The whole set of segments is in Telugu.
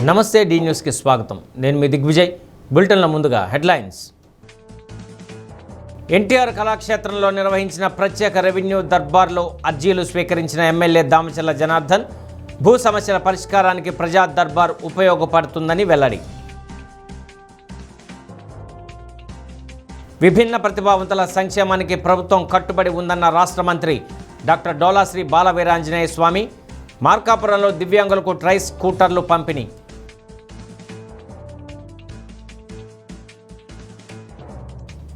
నమస్తే డి న్యూస్కి స్వాగతం. నేను మీ దిగ్విజయ్. బులెటిన్ల ముందుగా హెడ్లైన్స్. ఎన్టీఆర్ కళాక్షేత్రంలో నిర్వహించిన ప్రత్యేక రెవెన్యూ దర్బార్లో అర్జీలు స్వీకరించిన ఎమ్మెల్యే దామచర్ల జనార్దన్ భూ సమస్యల పరిష్కారానికి ప్రజా దర్బార్ ఉపయోగపడుతుందని వెల్లడి. విభిన్న ప్రతిభావంతుల సంక్షేమానికి ప్రభుత్వం కట్టుబడి ఉందన్న రాష్ట్ర మంత్రి డాక్టర్ డోలాశ్రీ బాలవీరాంజనేయ స్వామి. మార్కాపురంలో దివ్యాంగులకు ట్రై స్కూటర్లు పంపిణీ.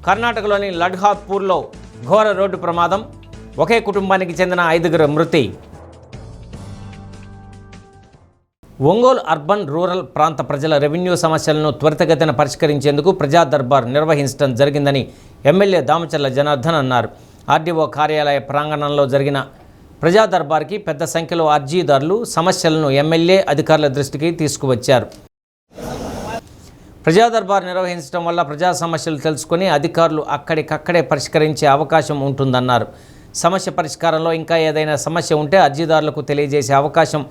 కర్ణాటకలోని లడ్హాపూర్లో ఘోర రోడ్డు ప్రమాదం. ఒకే కుటుంబానికి చెందిన 5 మృతి. ఒంగోలు అర్బన్ రూరల్ ప్రాంత ప్రజల రెవెన్యూ సమస్యలను త్వరితగతిన పరిష్కరించేందుకు ప్రజా దర్బార్ నిర్వహించడం జరిగిందని ఎమ్మెల్యే దామచర్ల జనార్దన్ అన్నారు. ఆర్డీఓ కార్యాలయ ప్రాంగణంలో జరిగిన ప్రజా దర్బార్కి పెద్ద సంఖ్యలో అర్జీదారులు సమస్యలను ఎమ్మెల్యే అధికారుల దృష్టికి తీసుకువచ్చారు. ప్రజా దర్బార్ నిర్వహించడం వల్ల ప్రజా సమస్యలు తెలుసుకుని అధికారులు అక్కడికక్కడే పరిష్కరించే అవకాశం ఉంటుందన్నారు. సమస్య పరిష్కారంలో ఇంకా ఏదైనా సమస్య ఉంటే అర్జీదారులకు తెలియజేసే అవకాశం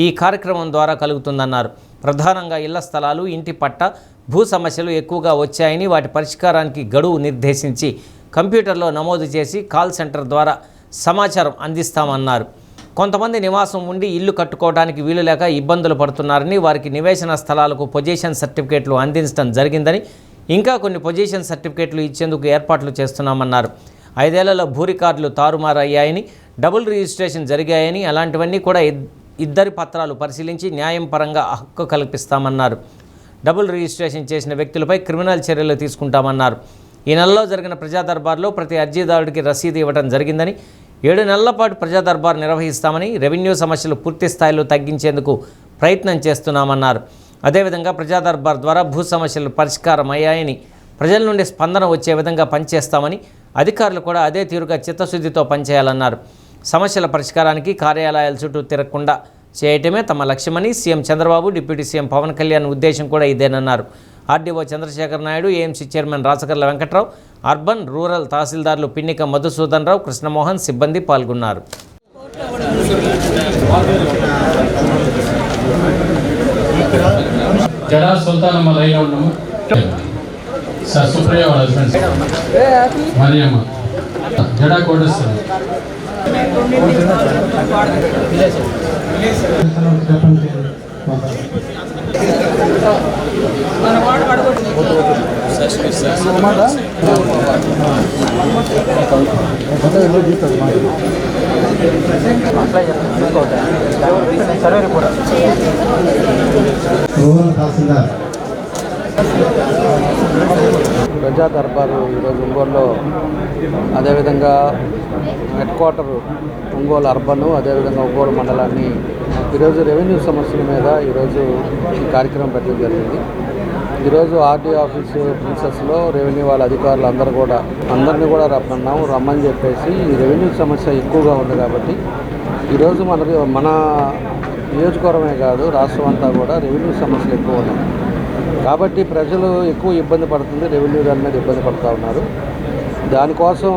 ఈ కార్యక్రమం ద్వారా కలుగుతుందన్నారు. ప్రధానంగా ఇళ్ల స్థలాలు, ఇంటి పట్ట, భూ సమస్యలు ఎక్కువగా వచ్చాయని వాటి పరిష్కారానికి గడువు నిర్దేశించి కంప్యూటర్లో నమోదు చేసి కాల్ సెంటర్ ద్వారా సమాచారం అందిస్తామన్నారు. కొంతమంది నివాసం ఉండి ఇల్లు కట్టుకోవడానికి వీలు లేక ఇబ్బందులు పడుతున్నారని, వారికి నివేశన స్థలాలకు పొజిషన్ సర్టిఫికేట్లు అందించడం జరిగిందని, ఇంకా కొన్ని పొజిషన్ సర్టిఫికేట్లు ఇచ్చేందుకు ఏర్పాట్లు చేస్తున్నామన్నారు. 5 ఏళ్లలో భూ రికార్డులు తారుమారయ్యాయని, డబుల్ రిజిస్ట్రేషన్ జరిగాయని, అలాంటివన్నీ కూడా ఇద్దరి పత్రాలు పరిశీలించి న్యాయం పరంగా హక్కు కల్పిస్తామన్నారు. డబుల్ రిజిస్ట్రేషన్ చేసిన వ్యక్తులపై క్రిమినల్ చర్యలు తీసుకుంటామన్నారు. ఈ నెలలో జరిగిన ప్రజా దర్బార్లో ప్రతి అర్జీదారుడికి రసీదు ఇవ్వడం జరిగిందని, 7 నెలల పాటు ప్రజా దర్బార్ నిర్వహిస్తామని, రెవెన్యూ సమస్యలు పూర్తి స్థాయిలో తగ్గించేందుకు ప్రయత్నం చేస్తున్నామన్నారు. అదేవిధంగా ప్రజా దర్బార్ ద్వారా భూ సమస్యలు పరిష్కారం అయ్యాయని, ప్రజల నుండి స్పందన వచ్చే విధంగా పనిచేస్తామని, అధికారులు కూడా అదే తీరుగా చిత్తశుద్ధితో పనిచేయాలన్నారు. సమస్యల పరిష్కారానికి కార్యాలయాల చుట్టూ తిరగకుండా చేయటమే తమ లక్ష్యమని CM Chandrababu, deputy CM Pawan Kalyan ఉద్దేశం కూడా ఇదేనన్నారు. RDO Chandrasekhar Naidu, AMC chairman Rachakarla Venkatrao, urban rural తహసీల్దార్లు పిన్నిక మధుసూదన్ రావు, కృష్ణమోహన్, సిబ్బంది పాల్గొన్నారు. ప్రజా దర్బారు ఈరోజు ఒంగోలులో, అదేవిధంగా హెడ్ క్వార్టర్ ఒంగోలు అర్బన్, అదేవిధంగా ఒంగోలు మండలాన్ని ఈరోజు రెవెన్యూ సమస్యల మీద ఈరోజు ఈ కార్యక్రమం పెట్టడం జరిగింది. ఈరోజు ఆర్డీ ఆఫీసు ప్రిన్సెస్లో రెవెన్యూ వాళ్ళ అధికారులు అందరినీ కూడా రమ్మని చెప్పేసి ఈ రెవెన్యూ సమస్య ఎక్కువగా ఉంది కాబట్టి ఈరోజు మన నియోజకవర్గమే కాదు రాష్ట్రం అంతా కూడా రెవెన్యూ సమస్యలు ఎక్కువ ఉన్నాయి కాబట్టి ప్రజలు ఎక్కువ ఇబ్బంది పడుతుంది, రెవెన్యూ దాని మీద ఇబ్బంది పడుతూ ఉన్నారు. దానికోసం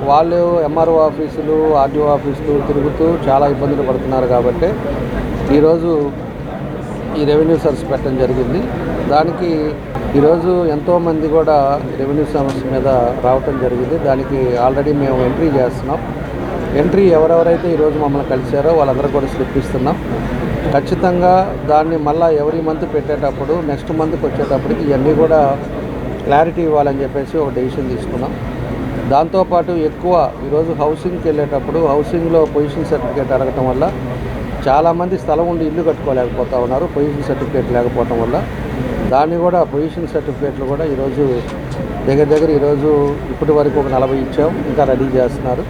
వాళ్ళు ఎంఆర్ఓ ఆఫీసులు, ఆర్డీఓ ఆఫీసులు తిరుగుతూ చాలా ఇబ్బందులు పడుతున్నారు కాబట్టి ఈరోజు ఈ రెవెన్యూ సర్వీస్ పెట్టడం జరిగింది. దానికి ఈరోజు ఎంతోమంది కూడా రెవెన్యూ సమస్య మీద రావటం జరిగింది. దానికి ఆల్రెడీ మేము ఎంట్రీ చేస్తున్నాం. ఎంట్రీ ఎవరెవరైతే ఈరోజు మమ్మల్ని కలిశారో వాళ్ళందరూ కూడా స్లిప్ ఇస్తున్నాం. ఖచ్చితంగా దాన్ని మళ్ళీ ఎవరి మంత్ పెట్టేటప్పుడు నెక్స్ట్ మంత్కి వచ్చేటప్పటికి ఇవన్నీ కూడా క్లారిటీ ఇవ్వాలని చెప్పేసి ఒక డెసిషన్ తీసుకున్నాం. దాంతోపాటు ఎక్కువ ఈరోజు హౌసింగ్కి వెళ్ళేటప్పుడు హౌసింగ్లో పొజిషన్ సర్టిఫికేట్ అడగటం వల్ల చాలామంది స్థలం ఉండి ఇల్లు కట్టుకోలేకపోతూ ఉన్నారు, పొజిషన్ సర్టిఫికేట్ లేకపోవటం వల్ల. దాన్ని కూడా పొజిషన్ సర్టిఫికేట్లు కూడా ఈరోజు దగ్గర ఈరోజు ఇప్పటి వరకు ఒక 40 ఇచ్చాం, ఇంకా రెడీ చేస్తున్నారు.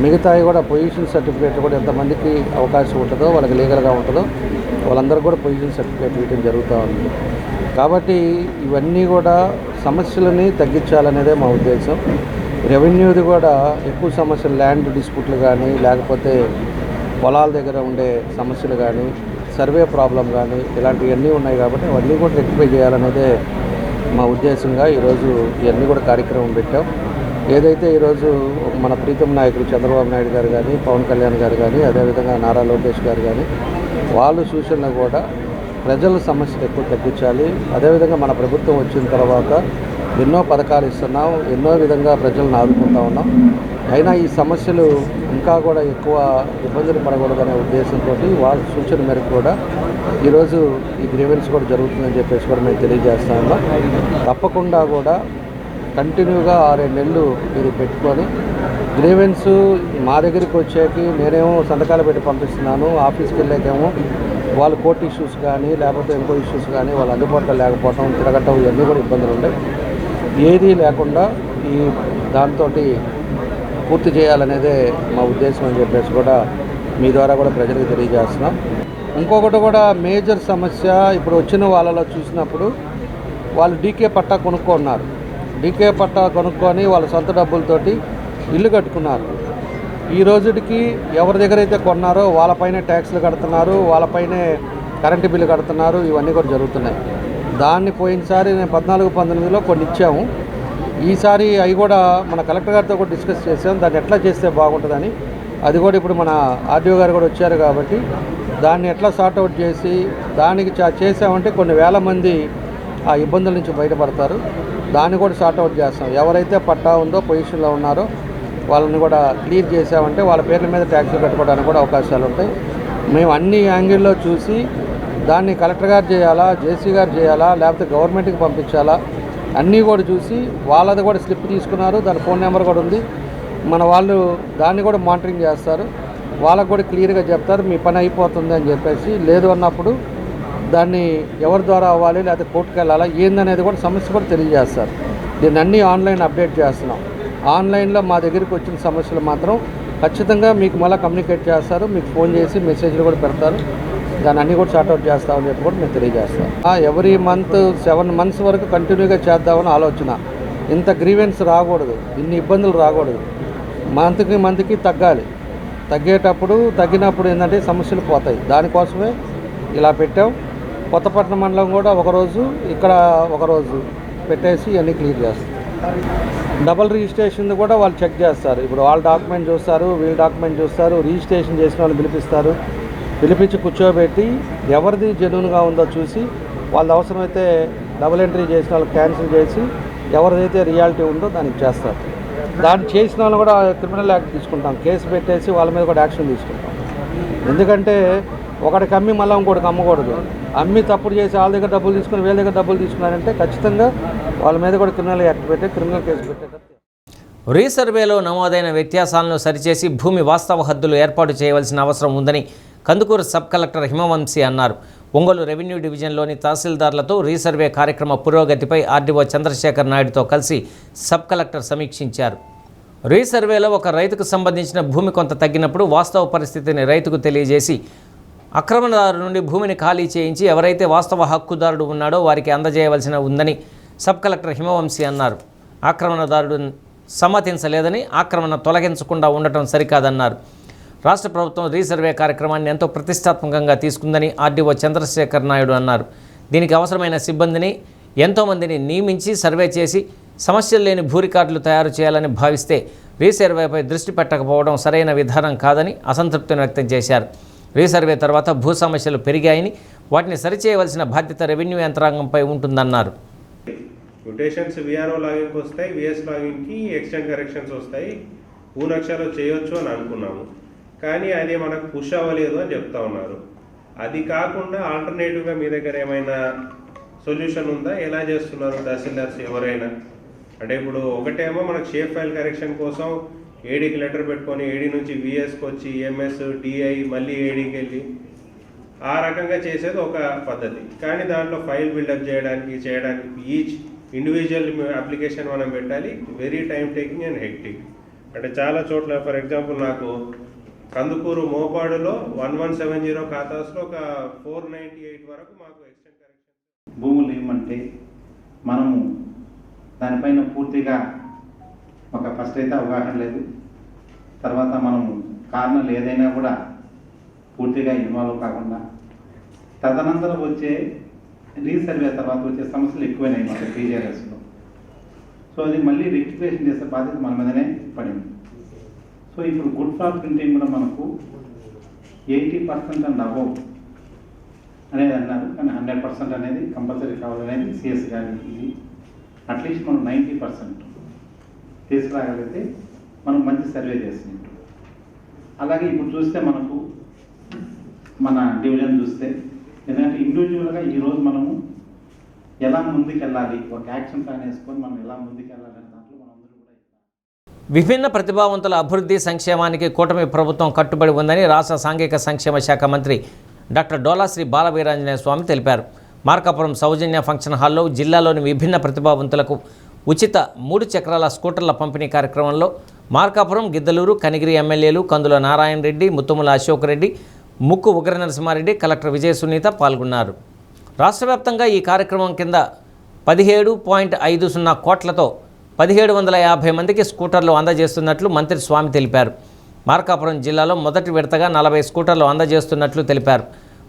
మిగతాయి కూడా పొజిషన్ సర్టిఫికేట్లు కూడా ఎంతమందికి అవకాశం ఉంటుందో, వాళ్ళకి లీగల్గా ఉంటుందో వాళ్ళందరూ కూడా పొజిషన్ సర్టిఫికేట్ ఇవ్వడం జరుగుతూ ఉంది. కాబట్టి ఇవన్నీ కూడా సమస్యలని తగ్గించాలనేదే మా ఉద్దేశం. రెవెన్యూది కూడా ఎక్కువ సమస్యలు, ల్యాండ్ డిస్ప్యూట్లు కానీ, లేకపోతే పొలాల దగ్గర ఉండే సమస్యలు కానీ, సర్వే ప్రాబ్లం కానీ ఇలాంటివన్నీ ఉన్నాయి కాబట్టి అవన్నీ కూడా రెక్టిఫై చేయాలనేదే మా ఉద్దేశంగా ఈరోజు ఇవన్నీ కూడా కార్యక్రమం పెట్టాం. ఏదైతే ఈరోజు మన ప్రీతం నాయకులు చంద్రబాబు నాయుడు గారు కానీ, పవన్ కళ్యాణ్ గారు కానీ, అదేవిధంగా నారా లోకేష్ గారు కానీ వాళ్ళు సూచనలు కూడా ప్రజల సమస్యలు ఎక్కువ తగ్గించాలి. అదేవిధంగా మన ప్రభుత్వం వచ్చిన తర్వాత ఎన్నో పథకాలు ఇస్తున్నాం, ఎన్నో విధంగా ప్రజలను ఆదుకుంటా ఉన్నాం. అయినా ఈ సమస్యలు ఇంకా కూడా ఎక్కువ ఇబ్బందులు పడకూడదనే ఉద్దేశంతో వాళ్ళ సూచన మేరకు కూడా ఈరోజు ఈ గ్రీవెన్స్ కూడా జరుగుతుందని చెప్పేసి కూడా మేము తెలియజేస్తా ఉన్నాం. తప్పకుండా కూడా కంటిన్యూగా 6-7 నెలలు ఇది పెట్టుకొని గ్రీవెన్స్ మా దగ్గరికి వచ్చేకి నేనేమో సంతకాలు పెట్టి పంపిస్తున్నాను. ఆఫీస్కి వెళ్ళాకేమో వాళ్ళు కోర్టు ఇష్యూస్ కానీ లేకపోతే ఇంకో ఇష్యూస్ కానీ వాళ్ళు అందుబాటులో లేకపోవడం, తిరగటం, ఇవన్నీ కూడా ఇబ్బందులు ఉన్నాయి. ఏదీ లేకుండా ఈ దాంతో పూర్తి చేయాలనేదే మా ఉద్దేశం అని చెప్పేసి కూడా మీ ద్వారా కూడా ప్రజలకు తెలియజేస్తున్నాం. ఇంకొకటి కూడా మేజర్ సమస్య, ఇప్పుడు వచ్చిన వాళ్ళలో చూసినప్పుడు వాళ్ళు డీకే పట్టా కొనుక్కున్నారు. డీకే పట్టా కొనుక్కొని వాళ్ళ సొంత డబ్బులతోటి ఇల్లు కట్టుకున్నారు. ఈ రోజుకి ఎవరి దగ్గర అయితే కొన్నారో వాళ్ళపైనే ట్యాక్స్లు కడుతున్నారు, వాళ్ళపైనే కరెంటు బిల్లు కడుతున్నారు. ఇవన్నీ కూడా జరుగుతున్నాయి. దాన్ని పోయినసారి నేను 14-19లో కొన్ని ఇచ్చాము. ఈసారి అవి కూడా మన కలెక్టర్ గారితో కూడా డిస్కస్ చేసాం, దాన్ని ఎట్లా చేస్తే బాగుంటుందని. అది కూడా ఇప్పుడు మన ఆర్డీఓ గారు కూడా వచ్చారు కాబట్టి దాన్ని ఎట్లా సార్ట్అవుట్ చేసి దానికి చేసామంటే కొన్ని వేల మంది ఆ ఇబ్బందుల నుంచి బయటపడతారు. దాన్ని కూడా సార్ట్అవుట్ చేస్తాం. ఎవరైతే పట్టా ఉందో పొజిషన్లో ఉన్నారో వాళ్ళని కూడా క్లియర్ చేసామంటే వాళ్ళ పేర్ల మీద ట్యాక్సులు కట్టుకోవడానికి కూడా అవకాశాలు ఉంటాయి. మేము అన్ని యాంగిల్లో చూసి దాన్ని కలెక్టర్ గారు చేయాలా, జేసీ గారు చేయాలా, లేకపోతే గవర్నమెంట్కి పంపించాలా, అన్నీ కూడా చూసి వాళ్ళది కూడా స్లిప్ తీసుకున్నారు. దాని ఫోన్ నెంబర్ కూడా ఉంది. మన వాళ్ళు దాన్ని కూడా మానిటరింగ్ చేస్తారు. వాళ్ళకు కూడా క్లియర్గా చెప్తారు మీ పని అయిపోతుంది అని చెప్పేసి. లేదు అన్నప్పుడు దాన్ని ఎవరి ద్వారా అవ్వాలి, లేకపోతే కోర్టుకు వెళ్ళాలా, ఏందనేది కూడా సమస్య కూడా తెలియజేస్తారు. దీన్ని అన్నీ ఆన్లైన్ అప్డేట్ చేస్తున్నాం. ఆన్లైన్లో మా దగ్గరికి వచ్చిన సమస్యలు మాత్రం ఖచ్చితంగా మీకు మళ్ళీ కమ్యూనికేట్ చేస్తారు. మీకు ఫోన్ చేసి మెసేజ్లు కూడా పెడతారు. దాన్ని అన్నీ కూడా సార్ట్అవుట్ చేస్తామని చెప్పి కూడా మేము తెలియజేస్తాం. ఎవ్రీ మంత్ 7 months వరకు కంటిన్యూగా చేద్దామని ఆలోచన. ఇంత గ్రీవెన్స్ రాకూడదు, ఇన్ని ఇబ్బందులు రాకూడదు. మంత్కి తగ్గాలి. తగ్గినప్పుడు ఏంటంటే సమస్యలు పోతాయి. దానికోసమే ఇలా పెట్టాం. కొత్తపట్నం మండలం కూడా ఒకరోజు, ఇక్కడ ఒకరోజు పెట్టేసి అన్నీ క్లియర్ చేస్తాం. డబుల్ రిజిస్ట్రేషన్ కూడా వాళ్ళు చెక్ చేస్తారు. ఇప్పుడు వాళ్ళ డాక్యుమెంట్ చూస్తారు, వీళ్ళ డాక్యుమెంట్ చూస్తారు. రిజిస్ట్రేషన్ చేసిన వాళ్ళు పిలిపించి కూర్చోబెట్టి ఎవరిది జెన్యూన్గా ఉందో చూసి వాళ్ళది అవసరమైతే డబుల్ ఎంట్రీ చేసిన వాళ్ళు క్యాన్సిల్ చేసి ఎవరిదైతే రియాలిటీ ఉందో దానికి చేస్తారు. దాన్ని చేసిన వాళ్ళు కూడా క్రిమినల్ యాక్ట్ తీసుకుంటాం. కేసు పెట్టేసి వాళ్ళ మీద కూడా యాక్షన్ తీసుకుంటాం. ఎందుకంటే ఒకడికి అమ్మి మళ్ళీ ఇంకోటికి అమ్మకూడదు. అమ్మి తప్పుడు చేసి వాళ్ళ దగ్గర డబ్బులు తీసుకుని వీళ్ళ దగ్గర డబ్బులు తీసుకున్నారంటే ఖచ్చితంగా వాళ్ళ మీద కూడా క్రిమినల్ యాక్ట్ పెట్టి క్రిమినల్ కేసు పెట్టేటట్టు. రీసర్వేలో నమోదైన వ్యత్యాసాలను సరిచేసి భూమి వాస్తవ హద్దులు ఏర్పాటు చేయవలసిన అవసరం ఉందని కందుకూరు సబ్ కలెక్టర్ హిమవంశీ అన్నారు. ఒంగోలు రెవెన్యూ డివిజన్లోని తహసీల్దార్లతో రీసర్వే కార్యక్రమ పురోగతిపై ఆర్డీఓ చంద్రశేఖర్ నాయుడుతో కలిసి సబ్ కలెక్టర్ సమీక్షించారు. రీసర్వేలో ఒక రైతుకు సంబంధించిన భూమి కొంత తగ్గినప్పుడు వాస్తవ పరిస్థితిని రైతుకు తెలియజేసి ఆక్రమణదారు నుండి భూమిని ఖాళీ చేయించి ఎవరైతే వాస్తవ హక్కుదారుడు ఉన్నాడో వారికి అందజేయవలసిన ఉందని సబ్ కలెక్టర్ హిమవంశీ అన్నారు. ఆక్రమణదారుడు సమ్మతించలేదని ఆక్రమణ తొలగించకుండా ఉండటం సరికాదన్నారు. రాష్ట్ర ప్రభుత్వం రీసర్వే కార్యక్రమాన్ని ఎంతో ప్రతిష్టాత్మకంగా తీసుకుందని ఆర్డీఓ చంద్రశేఖర్ నాయుడు అన్నారు. దీనికి అవసరమైన సిబ్బందిని ఎంతోమందిని నియమించి సర్వే చేసి సమస్యలు లేని భూ రికార్డులు తయారు చేయాలని భావిస్తే రీసర్వేపై దృష్టి పెట్టకపోవడం సరైన విధానం కాదని అసంతృప్తిని వ్యక్తం చేశారు. రీసర్వే తర్వాత భూ సమస్యలు పెరిగాయని వాటిని సరిచేయవలసిన బాధ్యత రెవెన్యూ యంత్రాంగంపై ఉంటుందన్నారు. మ్యుటేషన్స్ విఆర్ఓ లాగిన్కి వస్తాయి, విఎస్ లాగిన్కి ఎక్స్టెంట్ కరెక్షన్స్ వస్తాయి. పూనక్షరాలు చేయొచ్చు అని అనుకున్నాము, కానీ అది మనకు పుష్ అవ్వలేదు అని చెప్తా ఉన్నారు. అది కాకుండా ఆల్టర్నేటివ్గా మీ దగ్గర ఏమైనా సొల్యూషన్ ఉందా? ఎలా చేస్తున్నారు తహసీల్దార్స్ ఎవరైనా? అంటే ఇప్పుడు ఒకటేమో మనకు షేప్ ఫైల్ కరెక్షన్ కోసం ఏడీకి లెటర్ పెట్టుకొని ఏడీ నుంచి విఎస్కి వచ్చి ఎంఎస్ డిఐ మళ్ళీ ఏడీకి వెళ్ళి ఆ రకంగా చేసేది ఒక పద్ధతి. కానీ దాంట్లో ఫైల్ బిల్డప్ చేయడానికి ఈచ్ ఇండివిజువల్ అప్లికేషన్ మనం పెట్టాలి. Very time taking and hectic. అంటే చాలా చోట్ల ఫర్ ఎగ్జాంపుల్ నాకు కందుకూరు మోపాడులో 1170 ఖాతాస్లో ఒక 498 వరకు మాకు ఎక్స్టెంట్ కరెక్షన్. భూములు ఏమంటే మనము దానిపైన పూర్తిగా ఒక ఫస్ట్ అయితే అవగాహన లేదు. తర్వాత మనము కారణాలు ఏదైనా కూడా పూర్తిగా ఇన్వాల్వ్ కాకుండా తదనంతరం వచ్చే రీసర్వే తర్వాత వచ్చే సమస్యలు ఎక్కువైనాయి మాకు టీజీఆర్ఎస్లో. సో అది మళ్ళీ రెక్టిఫికేషన్ చేసే బాధ్యత మన మీదనే పడింది. సో ఇప్పుడు గుడ్ ఫ్లాట్ ప్రింటింగ్ కూడా మనకు 80% అండ్ అబౌవ్ అనేది అన్నారు. కానీ 100% అనేది కంపల్సరీ కావాలనేది సిఎస్ గారి ఇది. అట్లీస్ట్ మనం 90% తీసుకురాగలిగితే మనం మంచి సర్వే చేసినట్టు. అలాగే ఇప్పుడు చూస్తే మనకు మన డివిజన్ చూస్తే ఎందుకంటే ఇండివిజువల్గా ఈరోజు మనము ఎలా ముందుకెళ్ళాలి, ఒక యాక్షన్ ప్లాన్ వేసుకొని మనం ఎలా ముందుకెళ్ళాలి అనే దాంట్లో మనందరూ కూడా విభిన్న ప్రతిభావంతుల అభివృద్ధి సంక్షేమానికి కూటమి ప్రభుత్వం కట్టుబడి ఉందని రాష్ట్ర సాంఘిక సంక్షేమ శాఖ మంత్రి డాక్టర్ డోలా శ్రీ బాలవీరాంజనేయ స్వామి తెలిపారు. మార్కాపురం సౌజన్య ఫంక్షన్ హాల్లో జిల్లాలోని విభిన్న ప్రతిభావంతులకు ఉచిత 3 చక్రాల స్కూటర్ల పంపిణీ కార్యక్రమంలో మార్కాపురం, గిద్దలూరు, కనిగిరి ఎమ్మెల్యేలు కందుల నారాయణ రెడ్డి, ముత్తుముల అశోక్ రెడ్డి, ముక్కు ఉగ్ర నరసింహారెడ్డి, కలెక్టర్ విజయ సునీత పాల్గొన్నారు. రాష్ట్ర వ్యాప్తంగా ఈ కార్యక్రమం కింద 17.50 కోట్లతో 1750 మందికి స్కూటర్లు అందజేస్తున్నట్లు మంత్రి స్వామి తెలిపారు. మార్కాపురం జిల్లాలో మొదటి విడతగా 40 స్కూటర్లు అందజేస్తున్నట్లు తెలిపారు.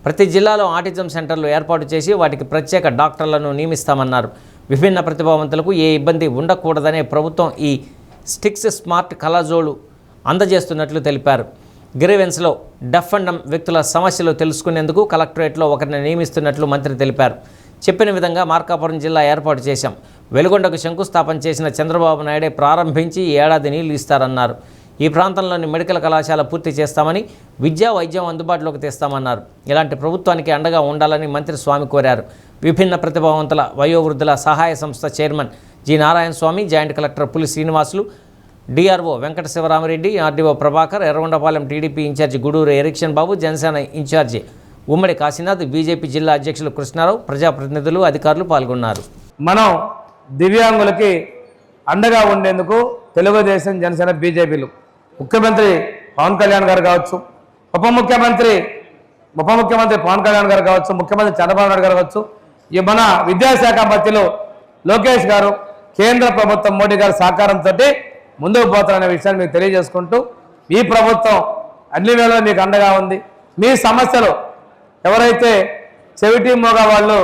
ప్రతి జిల్లాలో ఆటిజం సెంటర్లు ఏర్పాటు చేసి వాటికి ప్రత్యేక డాక్టర్లను నియమిస్తామన్నారు. విభిన్న ప్రతిభావంతులకు ఏ ఇబ్బంది ఉండకూడదనే ప్రభుత్వం ఈ స్టిక్స్ స్మార్ట్ కళాజోలు అందజేస్తున్నట్లు తెలిపారు. గ్రీవెన్స్లో డెఫ్ అండ్ డమ్ వ్యక్తుల సమస్యలు తెలుసుకునేందుకు కలెక్టరేట్లో ఒకరిని నియమిస్తున్నట్లు మంత్రి తెలిపారు. చెప్పిన విధంగా మార్కాపురం జిల్లా ఏర్పాటు చేశాం. వెలుగొండకు శంకుస్థాపన చేసిన చంద్రబాబు నాయుడే ప్రారంభించి ఈ ఏడాది నీళ్లు ఇస్తారన్నారు. ఈ ప్రాంతంలోని మెడికల్ కళాశాల పూర్తి చేస్తామని, విద్యా వైద్యం అందుబాటులోకి తెస్తామన్నారు. ఇలాంటి ప్రభుత్వానికి అండగా ఉండాలని మంత్రి స్వామి కోరారు. విభిన్న ప్రతిభావంతుల వయోవృద్ధుల సహాయ సంస్థ chairman G Narayana Swamy, joint collector Puli Srinivasulu, DRO Venkata Sivaramireddy, RDO Prabhakar, Yerragondapalem TDP in charge Guduru Erixion Babu, Janasena in charge Ummadi Kasinath, BJP జిల్లా అధ్యక్షులు కృష్ణారావు, ప్రజాప్రతినిధులు, అధికారులు పాల్గొన్నారు. మనం దివ్యాంగులకి అండగా ఉండేందుకు తెలుగుదేశం, జనసేన, బీజేపీలు, ముఖ్యమంత్రి పవన్ కళ్యాణ్ గారు కావచ్చు, ఉప ముఖ్యమంత్రి పవన్ కళ్యాణ్ గారు కావచ్చు, ముఖ్యమంత్రి చంద్రబాబు నాయుడు గారు కావచ్చు, ఈ మన విద్యాశాఖ మంత్రులు లోకేష్ గారు, కేంద్ర ప్రభుత్వం మోడీ గారి సహకారంతో ముందుకు పోతారనే విషయాన్ని మీకు తెలియజేసుకుంటూ, ఈ ప్రభుత్వం అన్ని వేళలో మీకు అండగా ఉంది. మీ సమస్యలు ఎవరైతే చెవిటి మోగ వాళ్ళు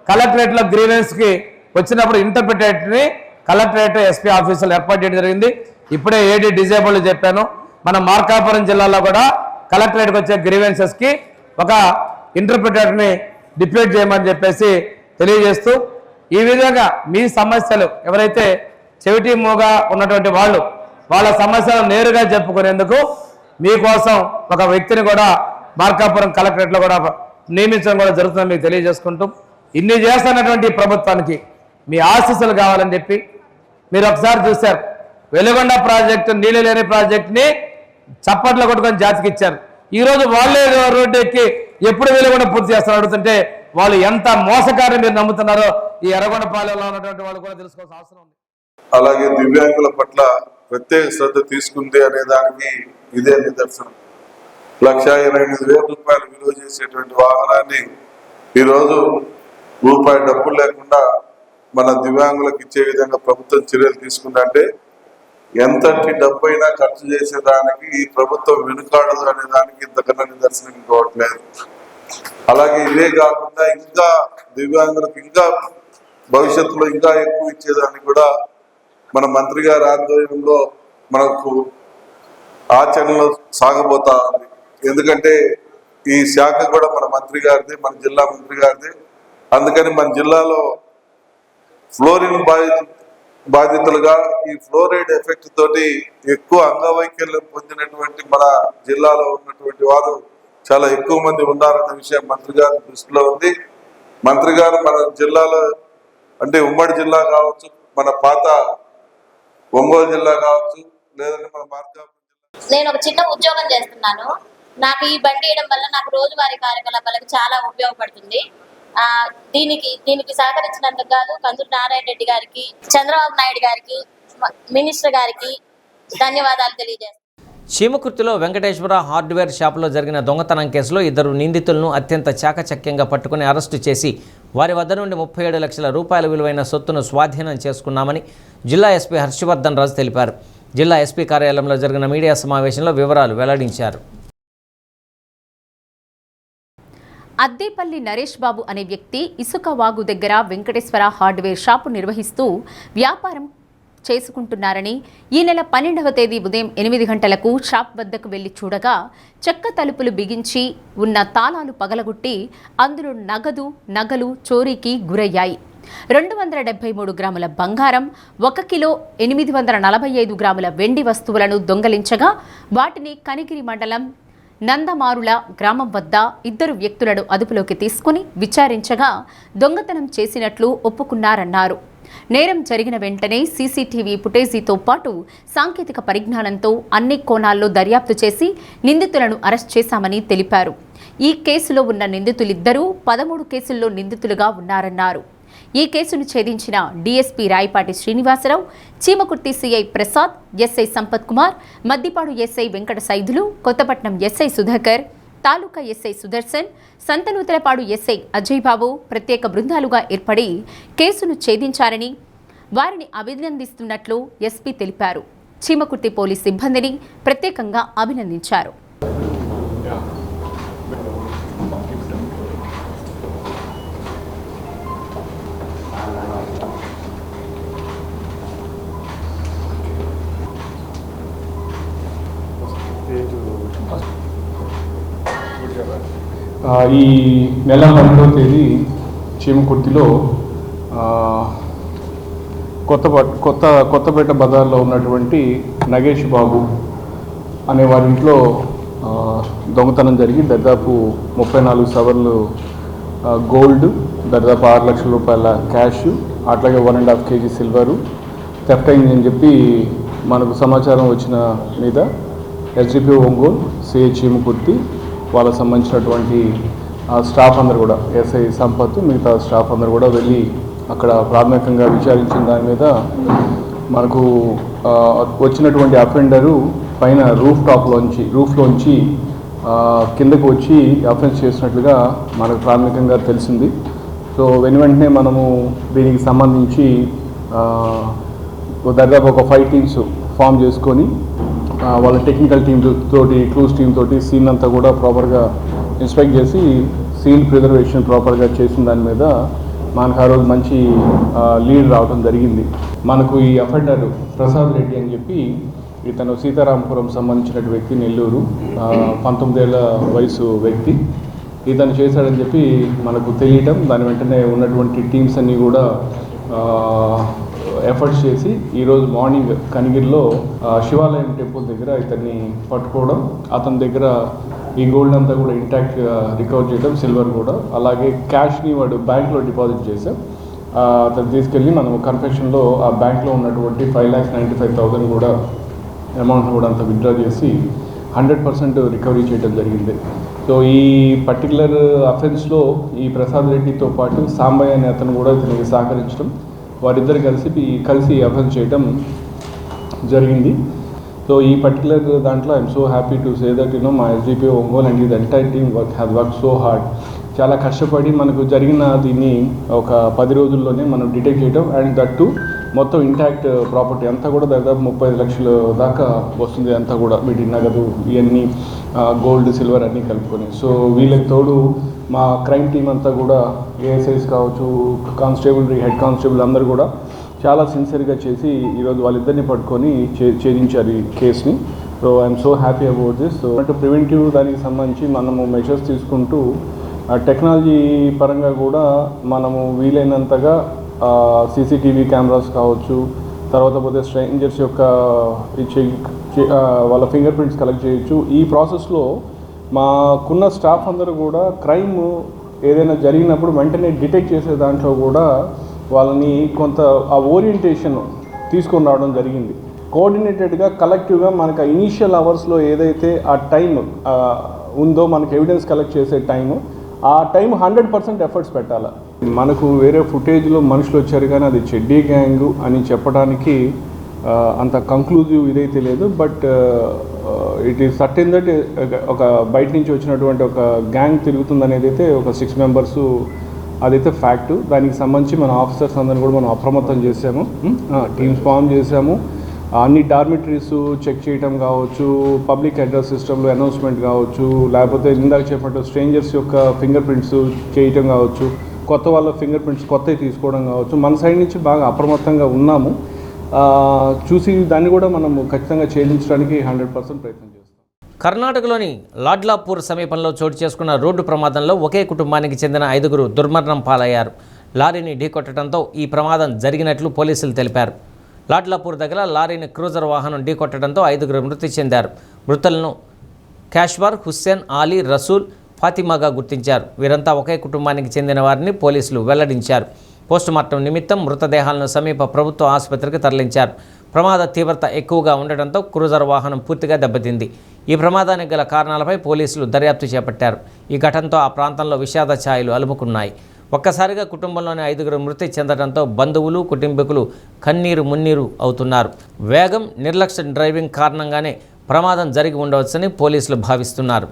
కలెక్టరేట్లో గ్రీవెన్స్కి వచ్చినప్పుడు ఇంటర్ప్రిటేటర్ని కలెక్టరేట్ ఎస్పీ ఆఫీసులు ఏర్పాటు చేయడం జరిగింది. ఇప్పుడే ఏడీ డిజేబుల్డ్ చెప్పాను. మన మార్కాపురం జిల్లాలో కూడా కలెక్టరేట్కి వచ్చే గ్రీవెన్సెస్కి ఒక ఇంటర్ప్రిటేటర్ని డిప్యూట్ చేయమని చెప్పేసి తెలియజేస్తూ, ఈ విధంగా మీ సమస్యలు ఎవరైతే చెవిటి మూగా ఉన్నటువంటి వాళ్ళ సమస్యలు నేరుగా చెప్పుకునేందుకు మీకోసం ఒక వ్యక్తిని కూడా మార్కాపురం కలెక్టరేట్లో కూడా నియమించడం కూడా జరుగుతుందని మీకు తెలియజేసుకుంటూ, ఇన్ని చేస్తున్నటువంటి ప్రభుత్వానికి మీ ఆశీస్సులు కావాలని చెప్పి మీరు ఒకసారి చూశారు. వెలుగొండ ప్రాజెక్టు, నీళ్ళు లేని ప్రాజెక్టుని చప్పట్లు కొట్టుకొని జాతికి ఇచ్చారు. ఈరోజు వాళ్ళే రోడ్డు ఎక్కి ఎప్పుడు వెలుగొండ పూర్తి చేస్తారో అడుగుతుంటే వాళ్ళు ఎంత మోసకారం మీరు నమ్ముతున్నారో ఈ ఎర్రగొండపాలెంలో ఉన్నటువంటి వాళ్ళు కూడా తెలుసుకోవాల్సిన అవసరం ఉంది. అలాగే దివ్యాంగుల పట్ల ప్రత్యేక శ్రద్ధ తీసుకుంది అనే దానికి ఇదే నిదర్శనం. 1,28,000 రూపాయలు విలువ చేసేటువంటి వాహనాన్ని ఈరోజు రూపాయి డబ్బులు లేకుండా మన దివ్యాంగులకు ఇచ్చే విధంగా ప్రభుత్వం చర్యలు తీసుకుందంటే ఎంతటి డబ్బు అయినా ఖర్చు చేసేదానికి ఈ ప్రభుత్వం వెనుకాడదు అనే దానికి ఇంతకన్నా నిదర్శనం ఇంకోవట్లేదు. అలాగే ఇవే కాకుండా ఇంకా దివ్యాంగులకు ఇంకా భవిష్యత్తులో ఇంకా ఎక్కువ ఇచ్చేదానికి కూడా మన మంత్రి గారి ఆధ్వర్యంలో మనకు ఆచరణలో సాగబోతా ఉంది. ఎందుకంటే ఈ శాఖ కూడా మన మంత్రి గారిది, మన జిల్లా మంత్రి గారిది. అందుకని మన జిల్లాలో ఫ్లోరిన్ బాధితులుగా ఈ ఫ్లోరైడ్ ఎఫెక్ట్ తోటి ఎక్కువ అంగవైకల్యం పొందినటువంటి మన జిల్లాలో ఉన్నటువంటి వారు చాలా ఎక్కువ మంది ఉన్నారన్న విషయం మంత్రి గారి దృష్టిలో ఉంది. మంత్రి గారు మన జిల్లాలో అంటే ఉమ్మడి జిల్లా కావచ్చు, మన పాత ఒంగోలు జిల్లా కావచ్చు, లేదంటే మన మార్కాపురం జిల్లా. నేను ఒక చిన్న ఉద్యోగం చేస్తున్నాను. నాకు ఈ బండి వేయడం వల్ల నాకు రోజువారీ కార్యకలాపాలకు చాలా ఉపయోగపడుతుంది. దీనికి సహకరించినందుకు కాదు కందుల నారాయణ రెడ్డి గారికి, చంద్రబాబు నాయుడు గారికి, మినిస్టర్ గారికి ధన్యవాదాలు తెలియజేస్తాను. చీమకుర్తిలో వెంకటేశ్వర హార్డ్వేర్ షాపులో జరిగిన దొంగతనం కేసులో 2 నిందితులను అత్యంత చాకచక్యంగా పట్టుకుని అరెస్టు చేసి వారి వద్ద నుండి 37 లక్షల రూపాయల విలువైన సొత్తును స్వాధీనం చేసుకున్నామని జిల్లా ఎస్పీ హర్షవర్ధన్ రాజు తెలిపారు. జిల్లా ఎస్పీ కార్యాలయంలో జరిగిన మీడియా సమావేశంలో వివరాలు వెల్లడించారు. అద్దేపల్లి నరేష్ బాబు అనే వ్యక్తి ఇసుక వాగు దగ్గర వెంకటేశ్వర హార్డ్వేర్ షాపు నిర్వహిస్తూ వ్యాపారం చేసుకుంటున్నారని ఈ నెల 12వ తేదీ ఉదయం 8 గంటలకు షాప్ వద్దకు వెళ్లి చూడగా చెక్క తలుపులు బిగించి ఉన్న తాళాలు పగలగొట్టి అందులో నగలు చోరీకి గురయ్యాయి. 273 గ్రాముల బంగారం, 1 కిలో 845 గ్రాముల వెండి వస్తువులను దొంగలించగా వాటిని కనిగిరి మండలం నందమారుల గ్రామం వద్ద 2 వ్యక్తులను అదుపులోకి తీసుకుని విచారించగా దొంగతనం చేసినట్లు ఒప్పుకున్నారన్నారు. నేరం జరిగిన వెంటనే సీసీటీవీ ఫుటేజీతో పాటు సాంకేతిక పరిజ్ఞానంతో అన్ని కోణాల్లో దర్యాప్తు చేసి నిందితులను అరెస్ట్ చేశామని తెలిపారు. ఈ కేసులో ఉన్న నిందితులిద్దరూ 13 కేసుల్లో నిందితులుగా ఉన్నారన్నారు. ఈ కేసును ఛేదించిన DSP Rayapati Srinivasarao, Chimakurthi CI Prasad, SI Sampath Kumar, Maddipadu SI Venkata Saidulu, Kothapatnam SI Sudhakar, taluka SI Sudarshan, Santhanuthalapadu SI Ajay Babu ప్రత్యేక బృందాలుగా ఏర్పడి కేసును ఛేదించారని వారిని అభినందిస్తున్నట్లు ఎస్పీ తెలిపారు. చీమకుర్తి పోలీస్ సిబ్బందిని ప్రత్యేకంగా అభినందించారు. ఈ నెల 12వ తేదీ చీమకుర్తిలో కొత్తపేట బజార్లో ఉన్నటువంటి నగేష్ బాబు అనే వారి ఇంట్లో దొంగతనం జరిగి దాదాపు 34 సవర్లు గోల్డ్, దాదాపు 6 లక్షల రూపాయల క్యాష్, అట్లాగే 1.5 kg సిల్వరు థెఫ్ట్ అయిందని చెప్పి మనకు సమాచారం వచ్చిన మీద ఎస్డిపిఓ ఒంగోలు, సిఐ చీమకుర్తి, వాళ్ళకు సంబంధించినటువంటి స్టాఫ్ అందరు కూడా, ఎస్ఐ సంపత్, మిగతా స్టాఫ్ అందరు కూడా వెళ్ళి అక్కడ ప్రాథమికంగా విచారించిన దాని మీద మనకు వచ్చినటువంటి అఫెండరు పైన రూఫ్లోంచి కిందకు వచ్చి అఫెన్స్ చేసినట్లుగా మనకు ప్రాథమికంగా తెలిసింది. సో వెంటనే మనము దీనికి సంబంధించి దాదాపు ఒక 5 టీమ్స్ ఫామ్ చేసుకొని వాళ్ళ టెక్నికల్ టీమ్ తోటి, క్లూస్ టీమ్ తోటి సీన్ అంతా కూడా ప్రాపర్గా ఇన్స్పెక్ట్ చేసి సీన్ ప్రిజర్వేషన్ ప్రాపర్గా చేసిన దాని మీద మనకు ఆ రోజు మంచి లీడ్ రావడం జరిగింది. మనకు ఈ అఫెండర్ ప్రసాద్ రెడ్డి అని చెప్పి ఇతను సీతారాంపురం సంబంధించిన వ్యక్తి, నెల్లూరు, 19 ఏళ్ల వయసు వ్యక్తి. ఇతను చేశాడని చెప్పి మనకు తెలియటం, దాని వెంటనే ఉన్నటువంటి టీమ్స్ అన్నీ కూడా ఎఫర్ట్స్ చేసి ఈరోజు మార్నింగ్ కనిగిరిలో శివాలయం టెంపుల్ దగ్గర ఇతన్ని పట్టుకోవడం, అతని దగ్గర ఈ గోల్డ్ అంతా కూడా ఇంటాక్ట్ రికవర్ చేయడం, సిల్వర్ కూడా, అలాగే క్యాష్ని వాడు బ్యాంక్లో డిపాజిట్ చేశాం. అతను తీసుకెళ్ళి మనం కన్ఫెషన్లో ఆ బ్యాంక్లో ఉన్నటువంటి 5,95,000 కూడా అమౌంట్ కూడా అంతా విత్డ్రా చేసి 100% రికవరీ చేయడం జరిగింది. సో ఈ పర్టికులర్ అఫెన్స్లో ఈ ప్రసాద్ రెడ్డితో పాటు సాంబయ్య అనే అతను కూడా ఇతనికి సహకరించడం, వారిద్దరు కలిసి అఫెన్స్ చేయడం జరిగింది. సో ఈ పర్టికులర్ దాంట్లో I'm so happy to say that మా SDPO Ongole and the entire team has work so hard. చాలా కష్టపడి మనకు జరిగిన దీన్ని ఒక 10 రోజుల్లోనే మనం డిటెక్ట్ చేయడం, అండ్ దట్టు మొత్తం ఇంటాక్ట్ ప్రాపర్టీ అంతా కూడా దాదాపు 35 లక్షల దాకా వస్తుంది. అంతా కూడా వీటి నగదు, ఇవన్నీ గోల్డ్, సిల్వర్ అన్నీ కలుపుకొని. సో వీళ్ళకి తోడు మా క్రైమ్ టీం అంతా కూడా, ఏఎస్ఐస్ కావచ్చు, కానిస్టేబుల్, హెడ్ కానిస్టేబుల్ అందరూ కూడా చాలా సిన్సియర్గా చేసి ఈరోజు వాళ్ళిద్దరిని పట్టుకొని ఛేదించారు ఈ కేసుని. So I'm so happy about this. So అంటే ప్రివెంటివ్ దానికి సంబంధించి మనము మెషర్స్ తీసుకుంటూ టెక్నాలజీ పరంగా కూడా మనము వీలైనంతగా సీసీటీవీ కెమెరాస్ కావచ్చు, తర్వాత పోతే స్ట్రేంజర్స్ యొక్క వాళ్ళ ఫింగర్ ప్రింట్స్ కలెక్ట్ చేయొచ్చు. ఈ ప్రాసెస్లో మాకున్న స్టాఫ్ అందరూ కూడా క్రైమ్ ఏదైనా జరిగినప్పుడు వెంటనే డిటెక్ట్ చేసే దాంట్లో కూడా వాళ్ళని కొంత ఆ ఓరియంటేషన్ తీసుకొని రావడం జరిగింది. కోఆర్డినేటెడ్గా, కలెక్టివ్గా మనకు ఇనీషియల్ అవర్స్లో ఏదైతే ఆ టైం ఉందో, మనకు ఎవిడెన్స్ కలెక్ట్ చేసే టైము, ఆ టైం 100% ఎఫర్ట్స్ పెట్టాలి. మనకు వేరే ఫుటేజ్లో మనుషులు వచ్చారు కానీ అది చెడ్డీ గ్యాంగ్ అని చెప్పడానికి అంత కంక్లూజివ్ ఇదైతే లేదు. But it is certain that ఒక బయట నుంచి వచ్చినటువంటి ఒక గ్యాంగ్ తిరుగుతుంది అనేది అయితే ఒక 6 మెంబర్స్, అదైతే ఫ్యాక్టు. దానికి సంబంధించి మన ఆఫీసర్స్ అందరిని కూడా మనం అప్రమత్తం చేసాము, టీమ్స్ ఫామ్ చేసాము. అన్ని డార్మిటరీస్ చెక్ చేయడం కావచ్చు, పబ్లిక్ అడ్రస్ సిస్టంలో అనౌన్స్మెంట్ కావచ్చు, లేకపోతే ఇందాక చెప్పినట్టు స్ట్రేంజర్స్ యొక్క ఫింగర్ ప్రింట్స్ చేయటం కావచ్చు, కొత్త వాళ్ళ ఫింగర్ ప్రింట్స్ కొత్తవి తీసుకోవడం కావచ్చు, మన సైడ్ నుంచి బాగా అప్రమత్తంగా ఉన్నాము. చూసి దాన్ని కూడా మనం ఖచ్చితంగా ఛేదించడానికి 100% ప్రయత్నం చేస్తాం. కర్ణాటకలోని లాడ్లాపూర్ సమీపంలో చోటు చేసుకున్న రోడ్డు ప్రమాదంలో ఒకే కుటుంబానికి చెందిన 5 దుర్మరణం పాలయ్యారు. లారీని ఢీకొట్టడంతో ఈ ప్రమాదం జరిగినట్లు పోలీసులు తెలిపారు. లాడ్లాపూర్ దగ్గర లారీని క్రూజర్ వాహనం ఢీకొట్టడంతో 5 మృతి చెందారు. మృతులను క్యాష్వర్, హుస్సేన్, ఆలీ, రసూల్, ఫాతిమాగా గుర్తించారు. వీరంతా ఒకే కుటుంబానికి చెందిన వారిని పోలీసులు వెల్లడించారు. పోస్టుమార్టం నిమిత్తం మృతదేహాలను సమీప ప్రభుత్వ ఆసుపత్రికి తరలించారు. ప్రమాద తీవ్రత ఎక్కువగా ఉండటంతో క్రూజర్ వాహనం పూర్తిగా దెబ్బతింది. ఈ ప్రమాదానికి గల కారణాలపై పోలీసులు దర్యాప్తు చేపట్టారు. ఈ ఘటనతో ఆ ప్రాంతంలో విషాద ఛాయలు అలుముకున్నాయి. ఒక్కసారిగా కుటుంబంలోని 5 మృతి చెందడంతో బంధువులు, కుటుంబీకులు కన్నీరు మున్నీరు అవుతున్నారు. వేగం, నిర్లక్ష్య డ్రైవింగ్ కారణంగానే ప్రమాదం జరిగి ఉండవచ్చని పోలీసులు భావిస్తున్నారు.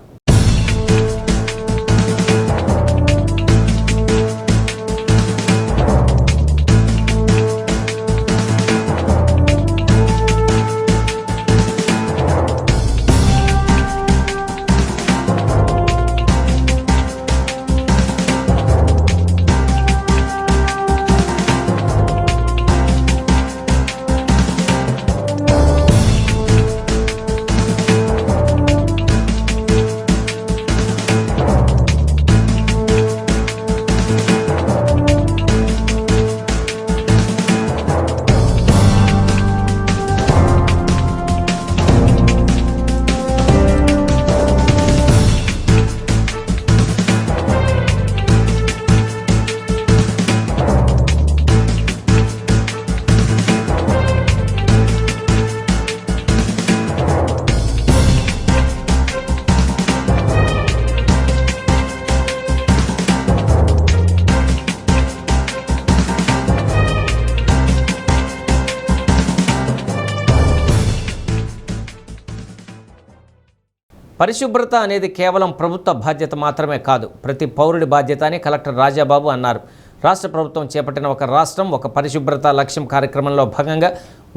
పరిశుభ్రత అనేది కేవలం ప్రభుత్వ బాధ్యత మాత్రమే కాదు, ప్రతి పౌరుడి బాధ్యత అని కలెక్టర్ రాజాబాబు అన్నారు. రాష్ట్ర ప్రభుత్వం చేపట్టిన ఒక రాష్ట్రం ఒక పరిశుభ్రత లక్ష్యం కార్యక్రమంలో భాగంగా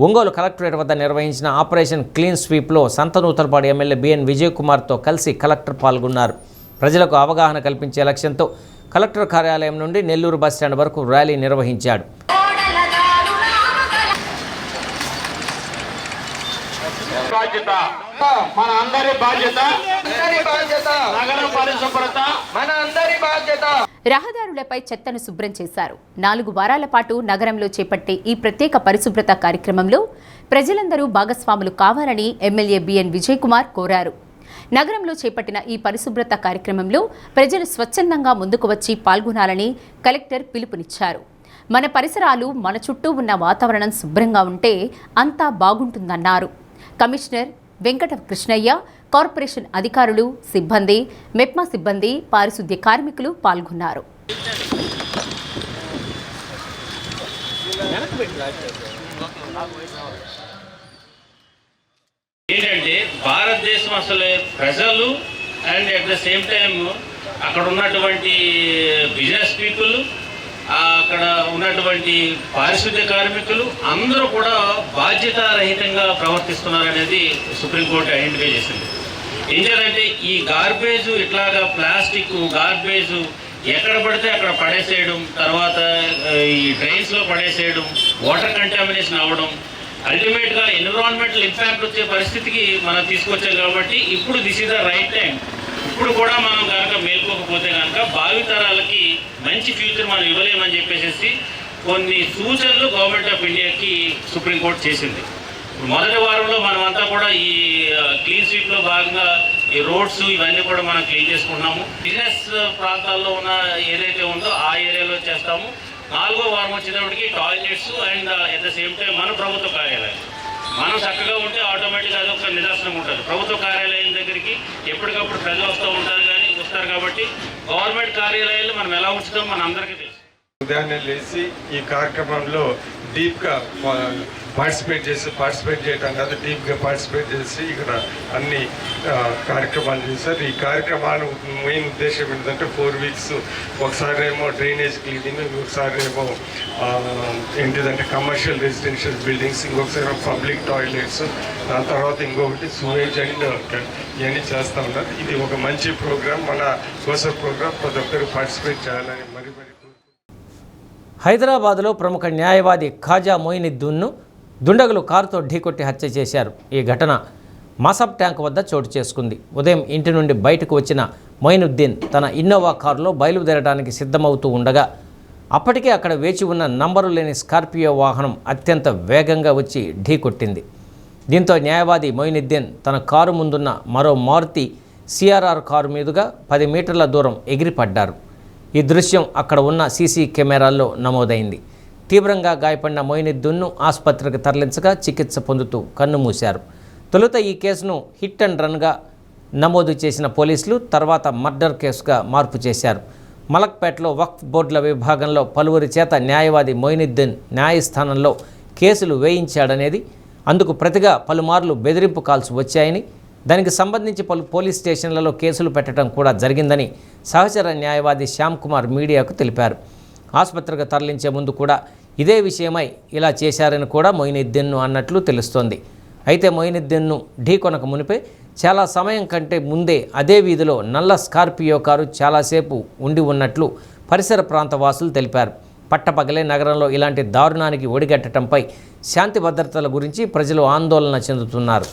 ఒంగోలు కలెక్టరేట్ వద్ద నిర్వహించిన ఆపరేషన్ క్లీన్ స్వీప్లో సంతనూతలపాడు ఎమ్మెల్యే బిఎన్ విజయ్ కుమార్తో కలిసి కలెక్టర్ పాల్గొన్నారు. ప్రజలకు అవగాహన కల్పించే లక్ష్యంతో కలెక్టర్ కార్యాలయం నుండి నెల్లూరు బస్టాండ్ వరకు ర్యాలీ నిర్వహించాడు. రహదారులపై చెత్తను శుభ్రం చేశారు. 4 వారాల పాటు నగరంలో చేపట్టే ఈ ప్రత్యేక పరిశుభ్రత కార్యక్రమంలో ప్రజలందరూ భాగస్వాములు కావాలని ఎమ్మెల్యే బిఎన్ విజయ్ కుమార్ కోరారు. నగరంలో చేపట్టిన ఈ పరిశుభ్రత కార్యక్రమంలో ప్రజలు స్వచ్ఛందంగా ముందుకు వచ్చి పాల్గొనాలని కలెక్టర్ పిలుపునిచ్చారు. మన పరిసరాలు, మన చుట్టూ ఉన్న వాతావరణం శుభ్రంగా ఉంటే అంతా బాగుంటుందన్నారు. కమిషనర్ వెంకట కృష్ణయ్య, కార్పొరేషన్ అధికారులు, సిబ్బంది, మెప్మా సిబ్బంది, పారిశుద్ధ్య కార్మికులు పాల్గొన్నారు. ఏంటంటే భారతదేశం అసలు ప్రజలు and at the same time అక్కడ ఉన్నటువంటి బిజినెస్ పీపుల్, అక్కడ ఉన్నటువంటి పారిశుద్ధ్య కార్మికులు అందరూ కూడా బాధ్యతారహితంగా ప్రవర్తిస్తున్నారనేది సుప్రీంకోర్టు ఐడెంటిఫై చేసింది. ఏం చేయాలంటే ఈ గార్బేజ్, ఇట్లాగా ప్లాస్టిక్ గార్బేజ్ ఎక్కడ పడితే అక్కడ పడేసేయడం, తర్వాత ఈ డ్రైన్స్లో పడేసేయడం, వాటర్ కంటామినేషన్ అవ్వడం, అల్టిమేట్గా ఎన్విరాన్మెంటల్ ఇంపాక్ట్ వచ్చే పరిస్థితికి మనం తీసుకొచ్చాం. కాబట్టి ఇప్పుడు this is the right time. ఇప్పుడు కూడా మనం కనుక మేల్కోకపోతే కనుక భావితరాలకి మంచి ఫ్యూచర్ మనం ఇవ్వలేమని చెప్పేసి కొన్ని సూచనలు గవర్నమెంట్ ఆఫ్ ఇండియాకి సుప్రీంకోర్టు చేసింది. మొదటి వారంలో మనమంతా కూడా ఈ క్లీన్ స్వీప్లో భాగంగా ఈ రోడ్స్ ఇవన్నీ కూడా మనం క్లీన్ చేసుకుంటున్నాము. బిజినెస్ ప్రాంతాల్లో ఉన్న ఏదైతే ఉందో ఆ ఏరియాలో చేస్తాము. 4వ వారం వచ్చేటప్పటికి toilets and at the same time మన ప్రభుత్వ కార్యాలయాలు మనం చక్కగా ఉంటే ఆటోమేటిక్గా అది ఒక నిదర్శనం ఉంటుంది. ప్రభుత్వ కార్యాలయం దగ్గరికి ఎప్పటికప్పుడు ప్రజలు వస్తారు కాబట్టి గవర్నమెంట్ కార్యాలయాలు మనం ఎలా ఉంచుతాం మన అందరికీ తెలుసు. ఉదయాన్నే లేచి ఈ కార్యక్రమంలో డీప్గా పార్టిసిపేట్ చేయడం కాదు, డీప్గా పార్టిసిపేట్ చేసి ఇక్కడ అన్ని కార్యక్రమాలు చేశారు. ఈ కార్యక్రమాలు మెయిన్ ఉద్దేశం ఏంటంటే 4 వీక్స్ ఒకసారి ఏమో డ్రైనేజ్ క్లీనింగ్, ఇంకొకసారి ఏమో ఏంటిదంటే కమర్షియల్ రెసిడెన్షియల్ బిల్డింగ్స్, ఇంకొకసారి ఏమో పబ్లిక్ టాయిలెట్స్, దాని తర్వాత ఇంకొకటి సూవేజ్ అండ్ ఇవన్నీ చేస్తూ ఉన్నారు. ఇది ఒక మంచి ప్రోగ్రామ్, మన కోసం ప్రోగ్రామ్, ప్రతి ఒక్కరు పార్టిసిపేట్ చేయాలని మరి హైదరాబాద్లో ప్రముఖ న్యాయవాది ఖాజా మొయినుద్దీన్ను దుండగులు కారుతో ఢీకొట్టి హత్య చేశారు. ఈ ఘటన మాసబ్ ట్యాంక్ వద్ద చోటు చేసుకుంది. ఉదయం ఇంటి నుండి బయటకు వచ్చిన మొయినుద్దీన్ తన ఇన్నోవా కారులో బయలుదేరడానికి సిద్ధమవుతూ ఉండగా అప్పటికే అక్కడ వేచి ఉన్న నంబరు లేని స్కార్పియో వాహనం అత్యంత వేగంగా వచ్చి ఢీకొట్టింది. దీంతో న్యాయవాది మొయినుద్దీన్ తన కారు ముందున్న మరో మారుతి సిఆర్ఆర్ కారు మీదుగా 10 మీటర్ల దూరం ఎగిరిపడ్డారు. ఈ దృశ్యం అక్కడ ఉన్న సీసీ కెమెరాల్లో నమోదైంది. తీవ్రంగా గాయపడిన మొయినుద్దీన్ను ఆసుపత్రికి తరలించగా చికిత్స పొందుతూ కన్నుమూశారు. తొలుత ఈ కేసును హిట్ అండ్ రన్గా నమోదు చేసిన పోలీసులు తర్వాత మర్డర్ కేసుగా మార్పు చేశారు. మలక్పేటలో వక్ఫ్ బోర్డుల విభాగంలో పలువురి చేత న్యాయవాది మొయినుద్దీన్ న్యాయస్థానంలో కేసులు వేయించాడనేది, అందుకు ప్రతిగా పలుమార్లు బెదిరింపు కాల్స్ వచ్చాయని, దానికి సంబంధించి పలు పోలీస్ స్టేషన్లలో కేసులు పెట్టడం కూడా జరిగిందని సహచర న్యాయవాది శ్యామ్ కుమార్ మీడియాకు తెలిపారు. ఆసుపత్రికి తరలించే ముందు కూడా ఇదే విషయమై ఇలా చేశారని కూడా మొయినుద్దీన్ను అన్నట్లు తెలుస్తోంది. అయితే మొయినుద్దీన్ను ఢీకొనక మునిపే చాలా సమయం కంటే ముందే అదే వీధిలో నల్ల స్కార్పియో కారు చాలాసేపు ఉండి ఉన్నట్లు పరిసర ప్రాంత వాసులు తెలిపారు. పట్టపగలే నగరంలో ఇలాంటి దారుణానికి ఒడిగట్టడంపై శాంతి భద్రతల గురించి ప్రజలు ఆందోళన చెందుతున్నారు.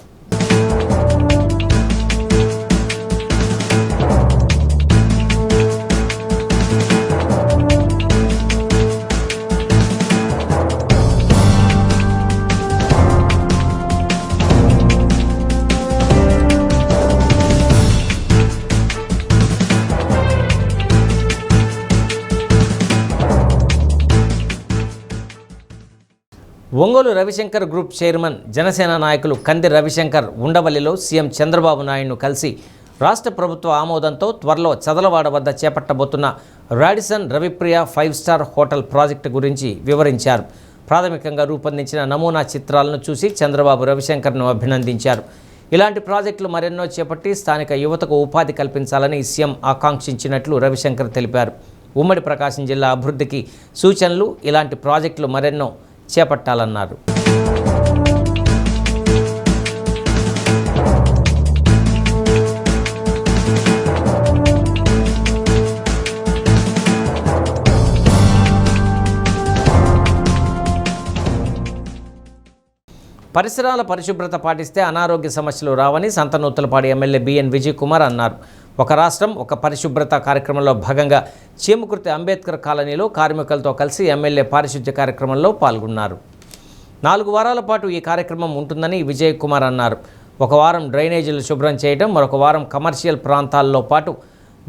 ఒంగోలు రవిశంకర్ గ్రూప్ చైర్మన్ జనసేన నాయకులు కంది రవిశంకర్ ఉండవల్లిలో సీఎం చంద్రబాబు నాయుడును కలిసి రాష్ట్ర ప్రభుత్వ ఆమోదంతో త్వరలో చదలవాడ వద్ద చేపట్టబోతున్న రాడిసన్ రవిప్రియ 5-స్టార్ హోటల్ ప్రాజెక్టు గురించి వివరించారు. ప్రాథమికంగా రూపొందించిన నమూనా చిత్రాలను చూసి చంద్రబాబు రవిశంకర్ను అభినందించారు. ఇలాంటి ప్రాజెక్టులు మరెన్నో చేపట్టి స్థానిక యువతకు ఉపాధి కల్పించాలని సీఎం ఆకాంక్షించినట్లు రవిశంకర్ తెలిపారు. ఉమ్మడి ప్రకాశం జిల్లా అభివృద్ధికి సూచనలు, ఇలాంటి ప్రాజెక్టులు మరెన్నో చేపట్టాలన్నారు. పరిసరాల పరిశుభ్రత పాటిస్తే అనారోగ్య సమస్యలు రావని సంతనూతలపాడు ఎమ్మెల్యే బిఎన్ విజయ్ కుమార్ అన్నారు. ఒక రాష్ట్రం ఒక పరిశుభ్రత కార్యక్రమంలో భాగంగా చీమకుర్తి అంబేద్కర్ కాలనీలో కార్మికులతో కలిసి ఎమ్మెల్యే పారిశుద్ధ్య కార్యక్రమంలో పాల్గొన్నారు. 4 వారాల పాటు ఈ కార్యక్రమం ఉంటుందని విజయ్ కుమార్ అన్నారు. ఒక వారం డ్రైనేజీలు శుభ్రం చేయడం, మరొక వారం కమర్షియల్ ప్రాంతాల్లో పాటు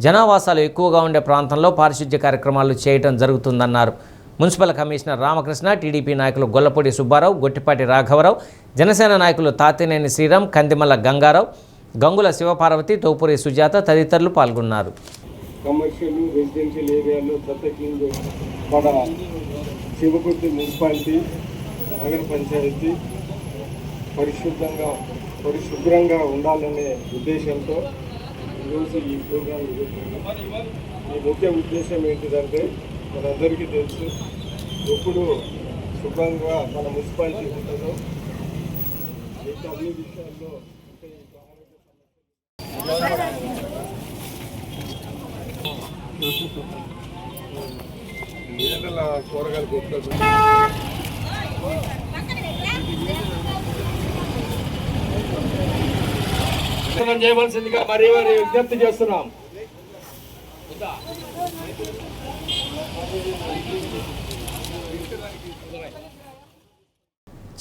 జనావాసాలు ఎక్కువగా ఉండే ప్రాంతంలో పారిశుద్ధ్య కార్యక్రమాలు చేయడం జరుగుతుందన్నారు. మున్సిపల్ కమిషనర్ రామకృష్ణ, టీడీపీ నాయకులు గొల్లపూడి సుబ్బారావు, గొట్టిపాటి రాఘవరావు, జనసేన నాయకులు తాతినేని శ్రీరామ్, కందిమల్ల గంగారావు, గంగుల శివపార్వతి, తోపూరి సుజాత తదితరులు పాల్గొన్నారు. కమర్షియల్ రెసిడెన్షియల్ ఏరియాలో ప్రత్యేకంగా మన చీమకుర్తి మున్సిపాలిటీ, నగర పంచాయతీ పరిశుభ్రంగా ఉండాలనే ఉద్దేశంతో ఈరోజు ఈ ప్రోగ్రాం జరుగుతుంది. ఈ ముఖ్య ఉద్దేశం ఏంటిదంటే, మనందరికీ తెలుసు, ఎప్పుడు శుభ్రంగా మన మున్సిపాలిటీ ఉంటుందో మిగతా అన్ని విషయాల్లో ఏదైనా కూరగాయలు కొట్టుకోవచ్చు. చేయవలసిందిగా మరీ విజ్ఞప్తి చేస్తున్నాం.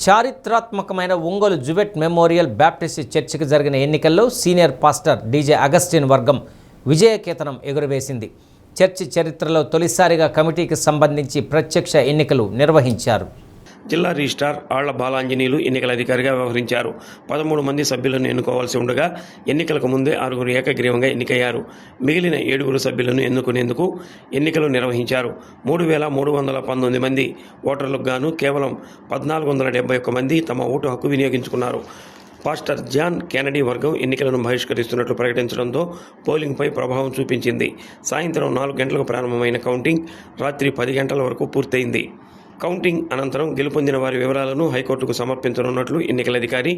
చారిత్రాత్మకమైన ఒంగోలు జువెట్ మెమోరియల్ బ్యాప్టిస్ట్ చర్చికి జరిగిన ఎన్నికల్లో సీనియర్ పాస్టర్ డీజే అగస్టిన్ వర్గం విజయకేతనం ఎగురవేసింది. చర్చి చరిత్రలో తొలిసారిగా కమిటీకి సంబంధించి ప్రత్యక్ష ఎన్నికలు నిర్వహించారు. జిల్లా రిజిస్ట్రార్ ఆళ్ల బాలాంజనేయులు ఎన్నికల అధికారిగా వ్యవహరించారు. 13 మంది సభ్యులను ఎన్నుకోవాల్సి ఉండగా ఎన్నికలకు ముందే 6 ఏకగ్రీవంగా ఎన్నికయ్యారు. మిగిలిన 7 సభ్యులను ఎన్నుకునేందుకు ఎన్నికలు నిర్వహించారు. 3,319 మంది ఓటర్లకు గాను కేవలం 1,471 మంది తమ ఓటు హక్కు వినియోగించుకున్నారు. పాస్టర్ జాన్ కెనడీ వర్గం ఎన్నికలను బహిష్కరిస్తున్నట్లు ప్రకటించడంతో పోలింగ్పై ప్రభావం చూపించింది. సాయంత్రం 4 గంటలకు ప్రారంభమైన కౌంటింగ్ రాత్రి 10 గంటల వరకు పూర్తయింది. కౌంటింగ్ అనంతరం గెలుపొందిన వారి వివరాలను హైకోర్టుకు సమర్పించనున్నట్లు ఎన్నికల అధికారి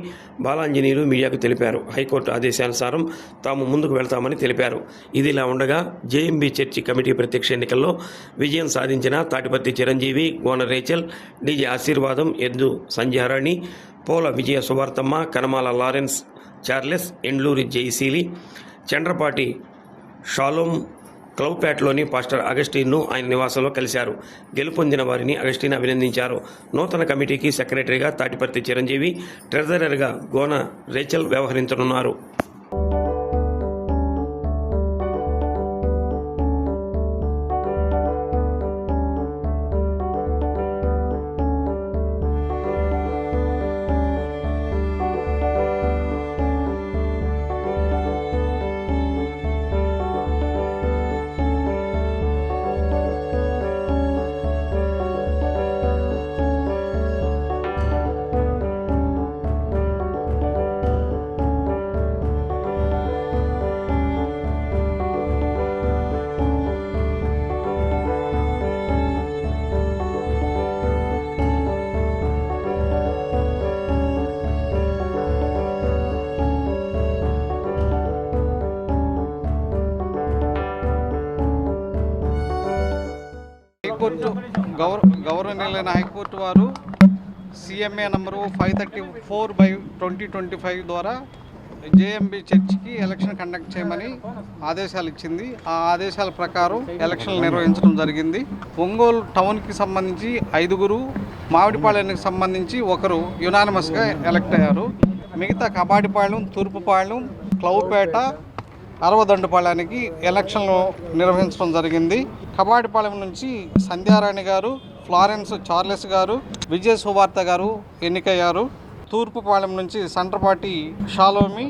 బాలాంజనేయులు మీడియాకు తెలిపారు. హైకోర్టు ఆదేశానుసారం తాము ముందుకు వెళ్తామని తెలిపారు. ఇదిలా ఉండగా జేఎంబీ చర్చి కమిటీ ప్రత్యక్ష ఎన్నికల్లో విజయం సాధించిన Tatiparthi Chiranjeevi, Gona Rachel, DJ Aseervadam, Eddu Sandhyarani, Pola Vijaya Suvarthamma, Kanamala Lawrence Charles, Endluri Jayaseeli, Chandrapati Shalom క్లౌపేటలోని పాస్టర్ అగస్టిన్ను ఆయన నివాసంలో కలిశారు. గెలుపొందిన వారిని అగస్టిన్ అభినందించారు. నూతన కమిటీకి సెక్రటరీగా తాటిపర్తి చిరంజీవి, ట్రెజరర్గా గోన రేచల్ వ్యవహరించనున్నారు. హైకోర్టు గౌరవనీయులైన హైకోర్టు వారు CMA నంబరు 534/2025 ద్వారా జేఎంబీ చర్చికి ఎలక్షన్ కండక్ట్ చేయమని ఆదేశాలు ఇచ్చింది. ఆ ఆదేశాల ప్రకారం ఎలక్షన్లు నిర్వహించడం జరిగింది. ఒంగోలు టౌన్కి సంబంధించి 5, మామిడిపాళెంకి సంబంధించి 1 యునానిమస్గా ఎలక్ట్ అయ్యారు. మిగతా కబాడిపాళెం, తూర్పుపాళెం, క్లౌపేట, అరవదండుపాళెనికి ఎలక్షన్లు నిర్వహించడం జరిగింది. కబాడిపాళెం నుంచి సంధ్యారాణి గారు, ఫ్లారెన్స్ చార్లెస్ గారు, విజయ సువార్త గారు ఎన్నికయ్యారు. తూర్పుపాళెం నుంచి సండ్రపాటి షాలోమి,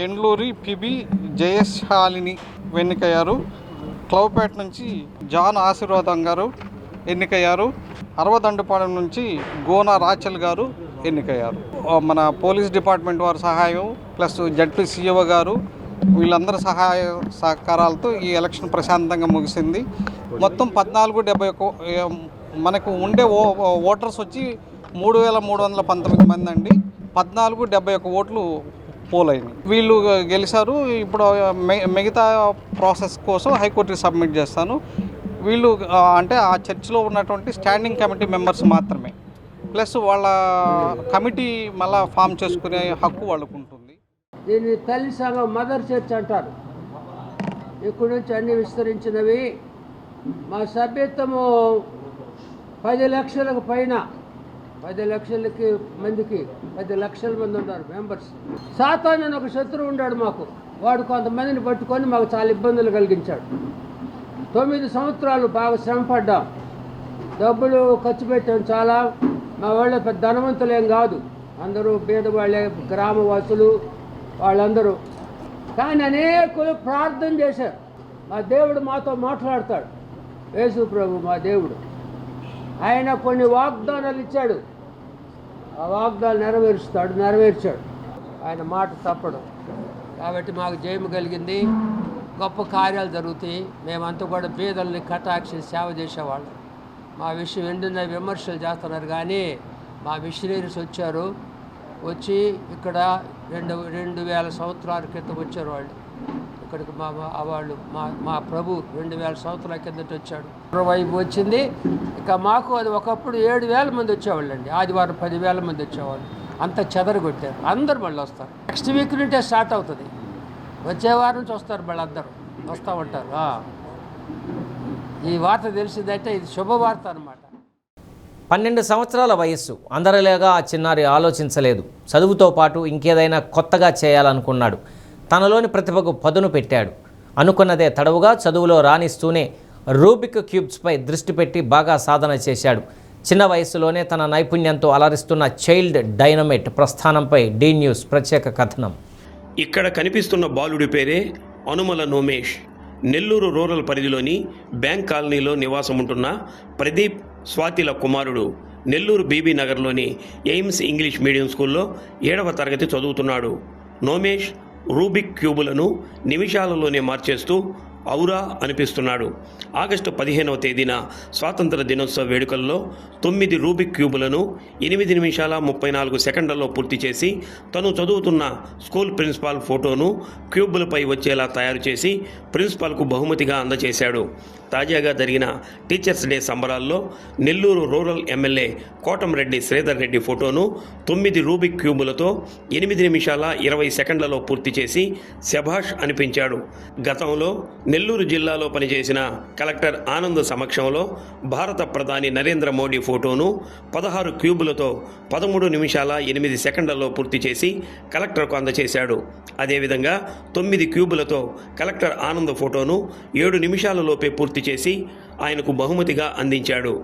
ఎండ్లూరి పిబి జయశాలిని ఎన్నికయ్యారు. క్లౌపేట నుంచి జాన్ ఆశీర్వాదం గారు ఎన్నికయ్యారు. అరవదండుపాళెం నుంచి గోన రాచల్ గారు ఎన్నికయ్యారు. మన పోలీస్ డిపార్ట్మెంట్ వారి సహాయం ప్లస్ జడ్పీ CEO గారు వీళ్ళందరి సహాయ సహకారాలతో ఈ ఎలక్షన్ ప్రశాంతంగా ముగిసింది. మొత్తం 1471 మనకు ఉండే ఓటర్స్ వచ్చి 3319 మంది అండి. 1471 ఓట్లు పోలైనవి. వీళ్ళు గెలిచారు. ఇప్పుడు మిగతా ప్రాసెస్ కోసం హైకోర్టుకి సబ్మిట్ చేస్తాను. వీళ్ళు అంటే ఆ చర్చిలో ఉన్నటువంటి స్టాండింగ్ కమిటీ మెంబర్స్ మాత్రమే, ప్లస్ వాళ్ళ కమిటీ మళ్ళీ ఫామ్ చేసుకునే హక్కు వాళ్ళకు ఉంటుంది. దీన్ని తల్లి సంఘం మదర్ చర్చ్ అంటారు. ఇక్కడి నుంచి అన్ని విస్తరించినవి. మా సభ్యత్వము 10 లక్షలకు పైన, 10 లక్షలకి మందికి 10 లక్షల మంది ఉన్నారు మెంబర్స్. సాతాను అని ఒక శత్రువు ఉన్నాడు మాకు. వాడు కొంతమందిని పట్టుకొని మాకు చాలా ఇబ్బందులు కలిగించాడు. 9 సంవత్సరాలు బాగా శ్రమపడ్డాం, డబ్బులు ఖర్చు పెట్టాం చాలా. మా వాళ్ళ పెద్ద ధనవంతులేం కాదు, అందరూ పేదవాళ్ళే, గ్రామవాసులు వాళ్ళందరూ. కానీ అనేకులు ప్రార్థన చేశారు. మా దేవుడు మాతో మాట్లాడతాడు. యేసు ప్రభు మా దేవుడు, ఆయన కొన్ని వాగ్దానాలు ఇచ్చాడు. ఆ వాగ్దానాలు నెరవేర్చాడు. ఆయన మాట తప్పడు. కాబట్టి మాకు జయము కలిగింది, గొప్ప కార్యాలు జరుగుతాయి. మేమంతా కూడా పేదల్ని కటాక్షి సేవ చేసేవాళ్ళం. మా విషయం ఎండిన విమర్శలు చేస్తున్నారు, కానీ మా మిషనరీస్ వచ్చి ఇక్కడ 2000 సంవత్సరాల క్రితం వచ్చారు వాళ్ళు ఇక్కడికి. వాళ్ళు మా ప్రభు 2000 సంవత్సరాల కిందట వచ్చాడు. వైపు వచ్చింది. ఇక మాకు అది ఒకప్పుడు 7000 మంది వచ్చేవాళ్ళండి. ఆదివారం 10,000 మంది వచ్చేవాళ్ళు. అంత చెదరగొట్టారు. అందరు మళ్ళీ వస్తారు. నెక్స్ట్ వీక్ నుండే స్టార్ట్ అవుతుంది. వచ్చే వారం నుంచి వస్తారు, మళ్ళీ అందరూ వస్తూ ఉంటారు. ఈ వార్త తెలిసిందంటే ఇది శుభవార్త అన్నమాట. 12 సంవత్సరాల వయస్సు. అందరిలాగా ఆ చిన్నారి ఆలోచించలేదు. చదువుతో పాటు ఇంకేదైనా కొత్తగా చేయాలనుకున్నాడు. తనలోని ప్రతిభకు పదును పెట్టాడు. అనుకున్నదే తడవుగా చదువులో రాణిస్తూనే రూబిక్ క్యూబ్స్పై దృష్టి పెట్టి బాగా సాధన చేశాడు. చిన్న వయస్సులోనే తన నైపుణ్యంతో అలరిస్తున్న చైల్డ్ డైనమైట్ ప్రస్థానంపై డి న్యూస్ ప్రత్యేక కథనం. ఇక్కడ కనిపిస్తున్న బాలుడి పేరే అనుమల నోమేష్. నెల్లూరు రూరల్ పరిధిలోని బ్యాంక్ కాలనీలో నివాసం ఉంటున్న ప్రదీప్ స్వాతిల కుమారుడు. నెల్లూరు బీబీ నగర్లోని ఎయిమ్స్ ఇంగ్లీష్ మీడియం స్కూల్లో 7వ తరగతి చదువుతున్నాడు. నోమేష్ రూబిక్ క్యూబులను నిమిషాలలోనే మార్చేస్తూ ఔరా అనిపిస్తున్నాడు. ఆగస్టు 15వ తేదీన స్వాతంత్ర దినోత్సవ వేడుకల్లో 9 రూబిక్ క్యూబులను 8 నిమిషాల 34 సెకండ్లలో పూర్తి చేసి తను చదువుతున్న స్కూల్ ప్రిన్సిపాల్ ఫోటోను క్యూబులపై వచ్చేలా తయారు చేసి ప్రిన్సిపాల్కు బహుమతిగా అందజేశాడు. తాజాగా జరిగిన టీచర్స్ డే సంబరాల్లో నెల్లూరు రూరల్ ఎమ్మెల్యే కోటంరెడ్డి శ్రీధర్ రెడ్డి ఫోటోను 9 రూబిక్ క్యూబులతో 8 నిమిషాల 20 సెకండ్లలో పూర్తి చేసి శభాష్ అనిపించాడు. గతంలో నెల్లూరు జిల్లాలో పనిచేసిన కలెక్టర్ ఆనంద్ సమక్షంలో భారత ప్రధాని నరేంద్ర మోడీ ఫోటోను 16 క్యూబులతో 13 నిమిషాల 8 సెకండ్లలో పూర్తి చేసి కలెక్టర్కు అందజేశాడు. అదేవిధంగా 9 క్యూబులతో కలెక్టర్ ఆనంద్ ఫోటోను 7 నిమిషాలలోపే పూర్తి చేసి ఆయనకు బహుమతిగా అందించాడు.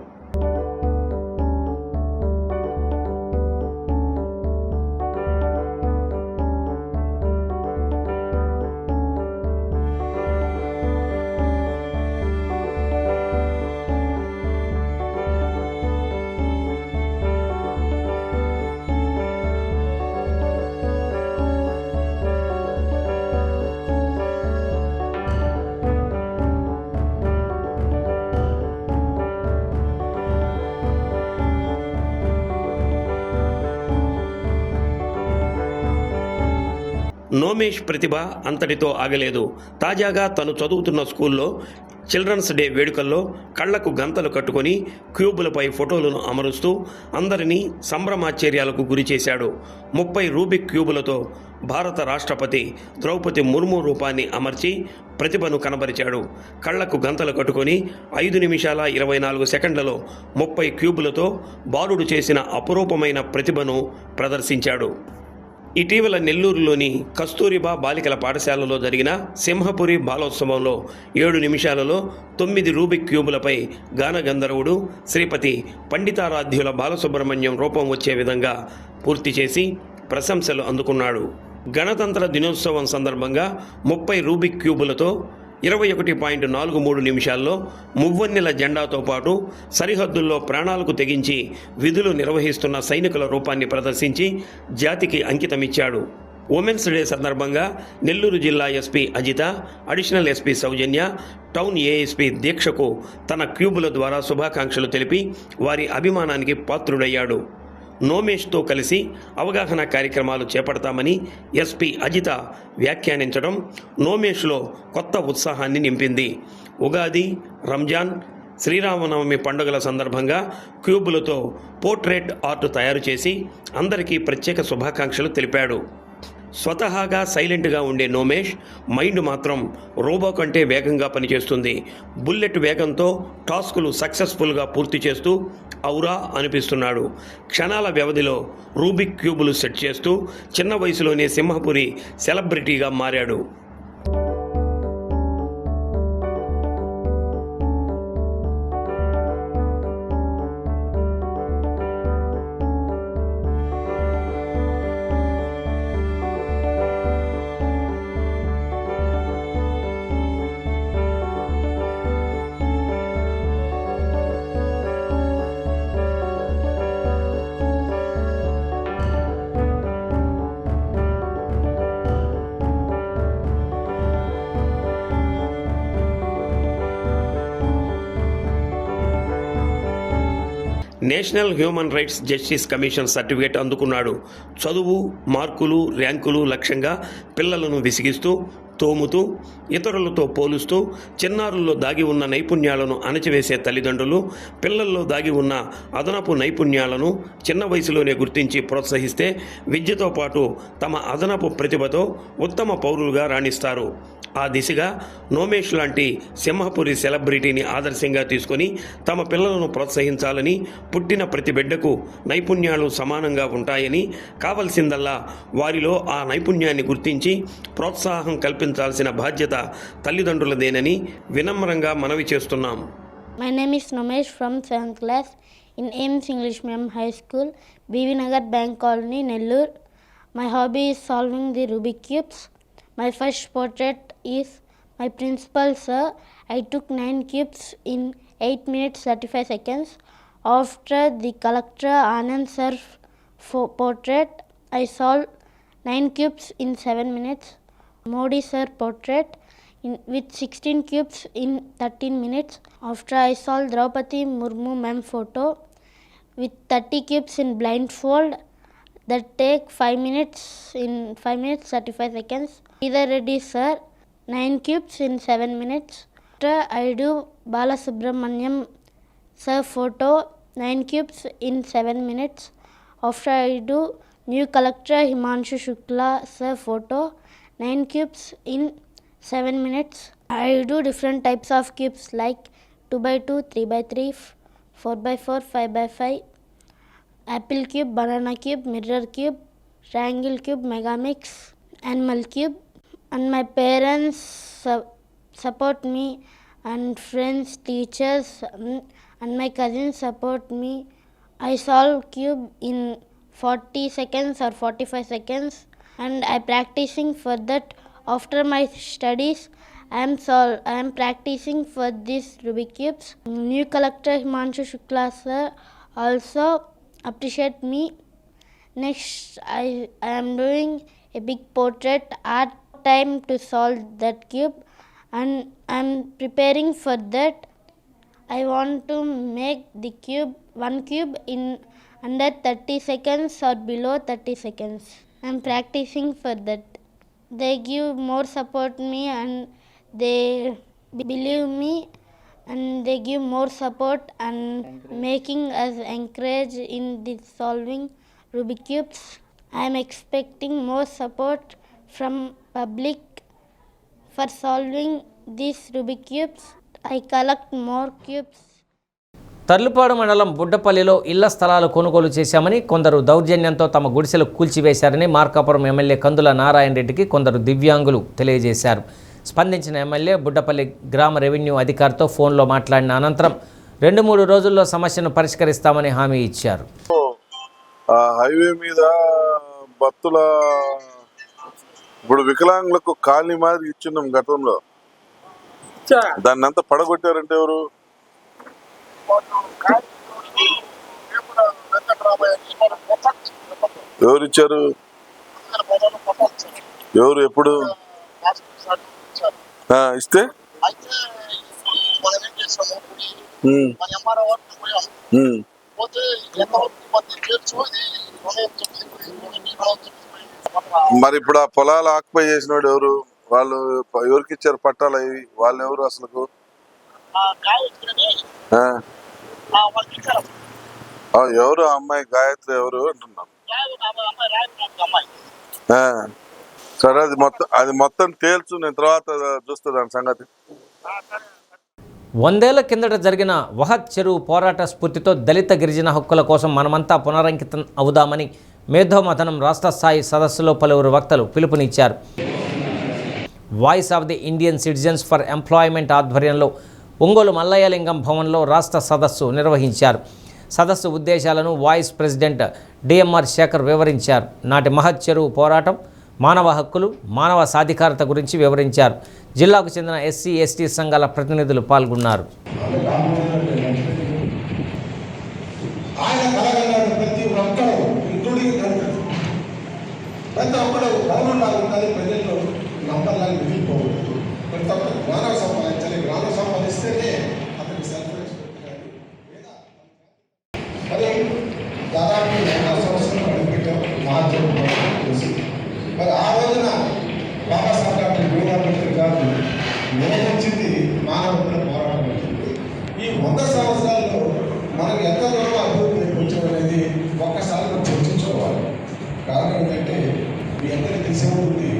నోమేష్ ప్రతిభ అంతటితో ఆగలేదు. తాజాగా తను చదువుతున్న స్కూల్లో చిల్డ్రన్స్ డే వేడుకల్లో కళ్లకు గంతలు కట్టుకొని క్యూబులపై ఫోటోలను అమరుస్తూ అందరినీ సంభ్రమాశ్చర్యాలకు గురి చేశాడు. 30 రూబిక్ క్యూబులతో భారత రాష్ట్రపతి ద్రౌపది ముర్ము రూపాన్ని అమర్చి ప్రతిభను కనబరిచాడు. కళ్లకు గంతలు కట్టుకొని 5 నిమిషాల 24 సెకండ్లలో 30 క్యూబులతో బాలుడు చేసిన అపురూపమైన ప్రతిభను ప్రదర్శించాడు. ఇటీవల నెల్లూరులోని కస్తూరిబా బాలికల పాఠశాలలో జరిగిన సింహపురి బాలోత్సవంలో 7 నిమిషాలలో 9 రూబిక్ క్యూబులపై గాన గంధర్వుడు శ్రీపతి పండితారాధ్యుల బాలసుబ్రహ్మణ్యం రూపం వచ్చే విధంగా పూర్తి చేసి ప్రశంసలు అందుకున్నాడు. గణతంత్ర దినోత్సవం సందర్భంగా 30 రూబిక్ క్యూబులతో 21.43 నిమిషాల్లో మువ్వన్నెల జెండాతో పాటు సరిహద్దుల్లో ప్రాణాలకు తెగించి విధులు నిర్వహిస్తున్న సైనికుల రూపాన్ని ప్రదర్శించి జాతికి అంకితమిచ్చాడు. ఉమెన్స్ డే సందర్భంగా నెల్లూరు జిల్లా ఎస్పీ అజిత, అడిషనల్ ఎస్పీ సౌజన్య, టౌన్ ఏఎస్పీ దీక్షకు తన క్యూబుల ద్వారా శుభాకాంక్షలు తెలిపి వారి అభిమానానికి పాత్రుడయ్యాడు. నోమేష్తో కలిసి అవగాహన కార్యక్రమాలు చేపడతామని ఎస్పీ అజిత వ్యాఖ్యానించడం నోమేష్లో కొత్త ఉత్సాహాన్ని నింపింది. ఉగాది, రంజాన్, శ్రీరామనవమి పండుగల సందర్భంగా క్యూబులతో పోర్ట్రేట్ ఆర్ట్ తయారు చేసి అందరికీ ప్రత్యేక శుభాకాంక్షలు తెలిపాడు. స్వతహాగా సైలెంట్గా ఉండే నోమేష్ మైండ్ మాత్రం రోబో కంటే వేగంగా పనిచేస్తుంది. బుల్లెట్ వేగంతో టాస్కులు సక్సెస్ఫుల్గా పూర్తి చేస్తూ ఔరా అనిపిస్తున్నాడు. క్షణాల వ్యవధిలో రూబిక్ క్యూబులు సెట్ చేస్తూ చిన్న వయసులోనే సింహపురి సెలబ్రిటీగా మారాడు. National human rights justice commission certificate అందుకున్నాడు. చదువు, మార్కులు, ర్యాంకులు లక్ష్యంగా పిల్లలను విసిగిస్తూ, తోముతూ, ఇతరులతో పోలుస్తూ చిన్నారుల్లో దాగి ఉన్న నైపుణ్యాలను అణచివేసే తల్లిదండ్రులు పిల్లల్లో దాగి ఉన్న అదనపు నైపుణ్యాలను చిన్న వయసులోనే గుర్తించి ప్రోత్సహిస్తే విద్యతో పాటు తమ అదనపు ప్రతిభతో ఉత్తమ పౌరులుగా రాణిస్తారు. ఆ దిశగా నోమేష్ లాంటి సింహపురి సెలబ్రిటీని ఆదర్శంగా తీసుకొని తమ పిల్లలను ప్రోత్సహించాలని, పుట్టిన ప్రతి బిడ్డకు నైపుణ్యాలు సమానంగా ఉంటాయని, కావలసిందల్లా వారిలో ఆ నైపుణ్యాన్ని గుర్తించి ప్రోత్సాహం కల్పించాల్సిన బాధ్యత తల్లిదండ్రులదేనని వినమ్రంగా మనవి చేస్తున్నాం. My name is Nomesh from 7th class in Ames English Medium High School, BV Nagar Bank Colony, Nellore. My hobby is solving the Rubik cubes. My first portrait is my principal sir. I took 9 cubes in 8 minutes 35 seconds. After the collector Anand sir portrait, I solved 9 cubes in 7 minutes. Modi sir portrait with 16 cubes in 13 minutes. After I solved Draupadi Murmu ma'am photo with 30 cubes in blindfold that take 5 minutes in 5 minutes 35 seconds. Either Reddy sir 9 cubes in 7 minutes. After I do Balasubramaniam sir photo 9 cubes in 7 minutes. After I do new collector Himanshu Shukla sir photo 9 cubes in 7 minutes. I do different types of cubes like 2x2, 3x3, 4x4, 5x5, apple cube, banana cube, mirror cube, triangle cube, megamix, animal cube. And my parents support me, and friends, teachers, and my cousins support me. I solve cube in 40 seconds or 45 seconds, and I practicing for that. After my studies, I am practicing for these Rubik cubes. New collector Himanshu Shukla sir also appreciate me. Next, I am doing a big portrait art time to solve that cube, and I am preparing for that. I want to make the cube, one cube in under 30 seconds or below 30 seconds. I am practicing for that. They give more support me, and they believe me, and they give more support and making us encourage in the solving Rubik cubes. I am expecting more support from public for solving these Rubik cubes. I collect more cubes. Tarlupadu మండలం బుడ్డపల్లిలో ఇళ్ల స్థలాలు కొనుగోలు చేశామని, కొందరు దౌర్జన్యంతో తమ గుడిసెలు కూల్చివేశారని మార్కాపురం ఎమ్మెల్యే కందుల నారాయణ రెడ్డికి కొందరు దివ్యాంగులు తెలియజేశారు. స్పందించిన ఎమ్మెల్యే బుడ్డపల్లి గ్రామ రెవెన్యూ అధికారితో ఫోన్లో మాట్లాడిన అనంతరం 2-3 రోజుల్లో సమస్యను పరిష్కరిస్తామని హామీ ఇచ్చారు. హైవే మీద భక్తుల ఇప్పుడు వికలాంగులకు కాలనీ మాదిరి ఇచ్చున్నాం గతంలో, దాన్ని అంతా పడగొట్టారంటే ఎవరు? ఎవరు ఇచ్చారు? ఎవరు ఎప్పుడు ఇస్తే మరి ఇప్పుడు ఆ పొలాలు ఆక్యుపై చేసినోడు ఎవరు? వాళ్ళు ఎవరికి ఇచ్చారు పట్టాలు? అవి వాళ్ళు ఎవరు అసలు? ఎవరు ఆ అమ్మాయి? గాయత్రి ఎవరు అంటున్నాను. సరే, అది మొత్తం తేల్చు, నేను తర్వాత చూస్తా దాని సంగతి. 100 ఏళ్ల కిందట జరిగిన వహత్ చెరువు పోరాట స్ఫూర్తితో దళిత గిరిజన హక్కుల కోసం మనమంతా పునరంకితం అవుదామని మేధోమథనం రాష్ట్ర స్థాయి సదస్సులో పలువురు వక్తలు పిలుపునిచ్చారు. Voice of the Indian citizens for employment ఆధ్వర్యంలో ఒంగోలు మల్లయ్యలింగం భవన్లో రాష్ట్ర సదస్సు నిర్వహించారు. సదస్సు ఉద్దేశాలను వాయిస్ ప్రెసిడెంట్ డిఎంఆర్ శేఖర్ వివరించారు. నాటి మహత్ చెరువు పోరాటం, మానవ హక్కులు, మానవ సాధికారత గురించి వివరించారు. జిల్లాకు చెందిన ఎస్సీ ఎస్టీ సంఘాల ప్రతినిధులు పాల్గొన్నారు. మరి ఆ రోజున బాబాసాహెబ్ డాక్టర్ భీమ్రావ్ అంబేద్కర్ గారు నిర్వహించింది మానవ హక్కుల పోరాటం వచ్చింది. ఈ 100 సంవత్సరాల్లో మనకు ఎంత దూరం అభివృద్ధి వచ్చాం అనేది ఒక్కసారి మనం చర్చించుకోవాలి. కారణం ఏంటంటే మీ అందరికీ తెలిసే ఉంటుంది,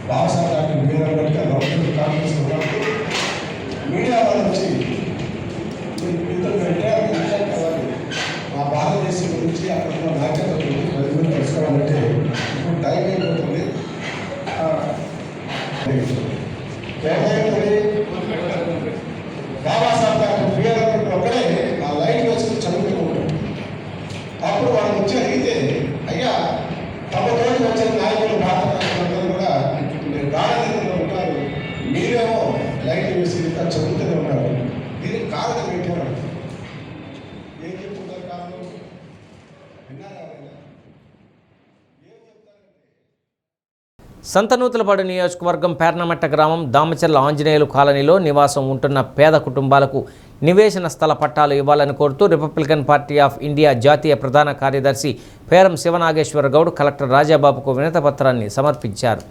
బాబాసాహెబ్ డాక్టర్ భీమ్రావ్ అంబేద్కర్ గవర్నమెంట్ కాంగ్రెస్ ఉన్నప్పుడు మీడియా వాళ్ళు వచ్చి మా భారతదేశం గురించి అక్కడ ఉన్న నాయకత్వం గురించి ప్రజలు తెలుసుకోవాలంటే ఇప్పుడు టైం అయిపోతుంది. బాబాసాహెబ్ డాక్టర్ భీమ్రావ్ అంబేద్కర్ ఒక్కడే ఆ లైట్ వచ్చి చదువుకుంటాడు. అప్పుడు వాళ్ళు వచ్చి అడిగితే, అయ్యా తమతో వచ్చిన నాయకులు భారతదేశంలో కూడా గాఢనిద్రలో ఉంటారు, మీరేమో లైట్ వేసి ఇంకా చదువుతూనే ఉన్నారు, దీనికి కారణం ఏంటన్నారు. ఏం చెప్తున్నారు కారణం? విన్నారా? సంతనూతలపాడు నియోజకవర్గం పేర్నమెట్ట గ్రామం దామచర్ల ఆంజనేయులు కాలనీలో నివాసం ఉంటున్న పేద కుటుంబాలకు నివేశన స్థల పట్టాలు ఇవ్వాలని కోరుతూ రిపబ్లికన్ పార్టీ ఆఫ్ ఇండియా జాతీయ ప్రధాన కార్యదర్శి పేరం శివనాగేశ్వర గౌడ్ కలెక్టర్ రాజాబాబుకు వినతిపత్రాన్ని సమర్పించారు.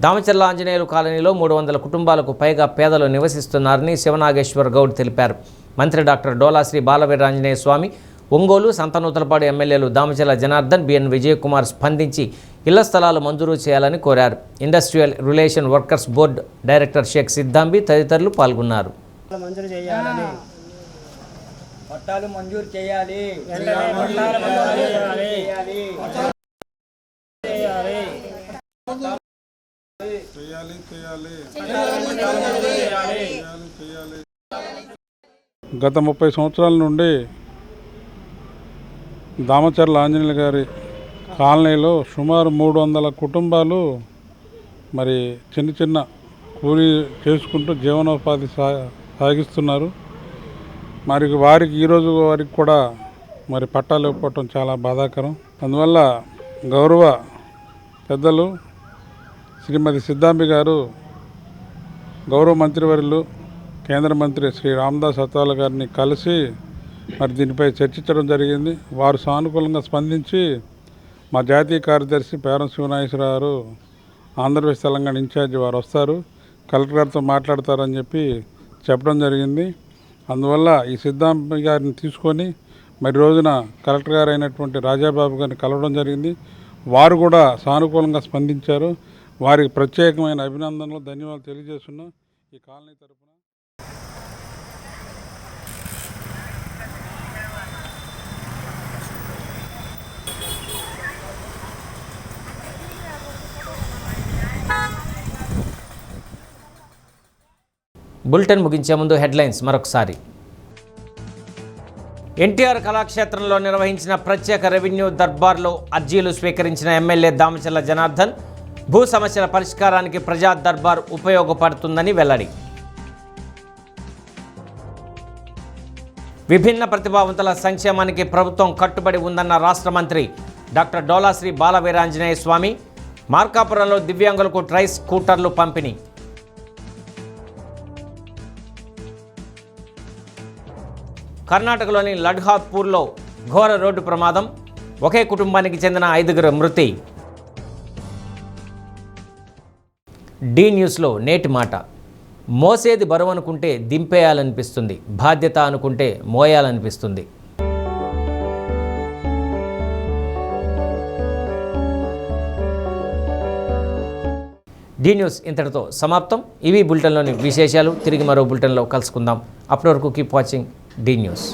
దామచర్ల ఆంజనేయులు కాలనీలో 300 కుటుంబాలకు పైగా పేదలు నివసిస్తున్నారని శివనాగేశ్వర గౌడ్ తెలిపారు. మంత్రి డాక్టర్ డోలాశ్రీ బాలవీరాంజనేయ స్వామి, ఒంగోలు, సంతనూతలపాడు ఎమ్మెల్యేలు దామచర్ల జనార్దన్, బిఎన్ విజయకుమార్ స్పందించి ఇళ్ల స్థలాలు మంజూరు చేయాలని కోరారు. Industrial relation workers board director Sheikh Siddambi తదితరులు పాల్గొన్నారు. పట్టాలు మంజూరు చేయాలి. గత 30 సంవత్సరాల నుండి దామచర్ల ఆంజనేయులు గారి కాలనీలో సుమారు 300 కుటుంబాలు మరి చిన్న చిన్న కూలీ చేసుకుంటూ జీవనోపాధి సాగిస్తున్నారు. మరి వారికి ఈరోజు వారికి కూడా మరి పట్టాలు ఇవ్వటం చాలా బాధాకరం. అందువల్ల గౌరవ పెద్దలు శ్రీమతి సిద్దాంబి గారు, గౌరవ మంత్రివర్యులు కేంద్ర మంత్రి శ్రీ రామదాస్ అథవాలే గారిని కలిసి మరి దీనిపై చర్చించడం జరిగింది. వారు సానుకూలంగా స్పందించి మా జాతీయ కార్యదర్శి పేరం శివనాగేశ్వర గారు, ఆంధ్రప్రదేశ్ తెలంగాణ ఇన్ఛార్జి వారు వస్తారు, కలెక్టర్ గారితో మాట్లాడతారని చెప్పి చెప్పడం జరిగింది. అందువల్ల ఈ సిద్ధాంబి గారిని తీసుకొని మరి రోజున కలెక్టర్ గారు అయినటువంటి రాజాబాబు గారిని కలవడం జరిగింది. వారు కూడా సానుకూలంగా స్పందించారు. వారికి ప్రత్యేకమైన అభినందనలు, ధన్యవాదాలు తెలియజేస్తున్నాం ఈ కాలనీ తరఫున. బులెటిన్ ముగించే ముందు హెడ్లైన్స్ మరొకసారి. ఎన్టీఆర్ కళాక్షేత్రంలో నిర్వహించిన ప్రత్యేక రెవెన్యూ దర్బార్లో అర్జీలు స్వీకరించిన ఎమ్మెల్యే దామచర్ల జనార్దన్, భూ సమస్యల పరిష్కారానికి ప్రజా దర్బార్ ఉపయోగపడుతుందని వెల్లడి. విభిన్న ప్రతిభావంతుల సంక్షేమానికి ప్రభుత్వం కట్టుబడి ఉందన్న రాష్ట్ర మంత్రి డాక్టర్ డోలాశ్రీ బాలవీరాంజనేయ స్వామి. మార్కాపురంలో దివ్యాంగులకు ట్రై స్కూటర్లు పంపిణీ. కర్ణాటకలోని లడ్హాపూర్లో ఘోర రోడ్డు ప్రమాదం, ఒకే కుటుంబానికి చెందిన 5 మృతి. డి న్యూస్లో నేటి మాట: మోసేది బరువు అనుకుంటే దింపేయాలనిపిస్తుంది, బాధ్యత అనుకుంటే మోయాలనిపిస్తుంది. డి న్యూస్ ఇంతటితో సమాప్తం. ఇవి బులెటిన్లోని విశేషాలు. తిరిగి మరో బులెటిన్లో కలుసుకుందాం. అప్పటి వరకు కీప్ వాచింగ్ డి న్యూస్.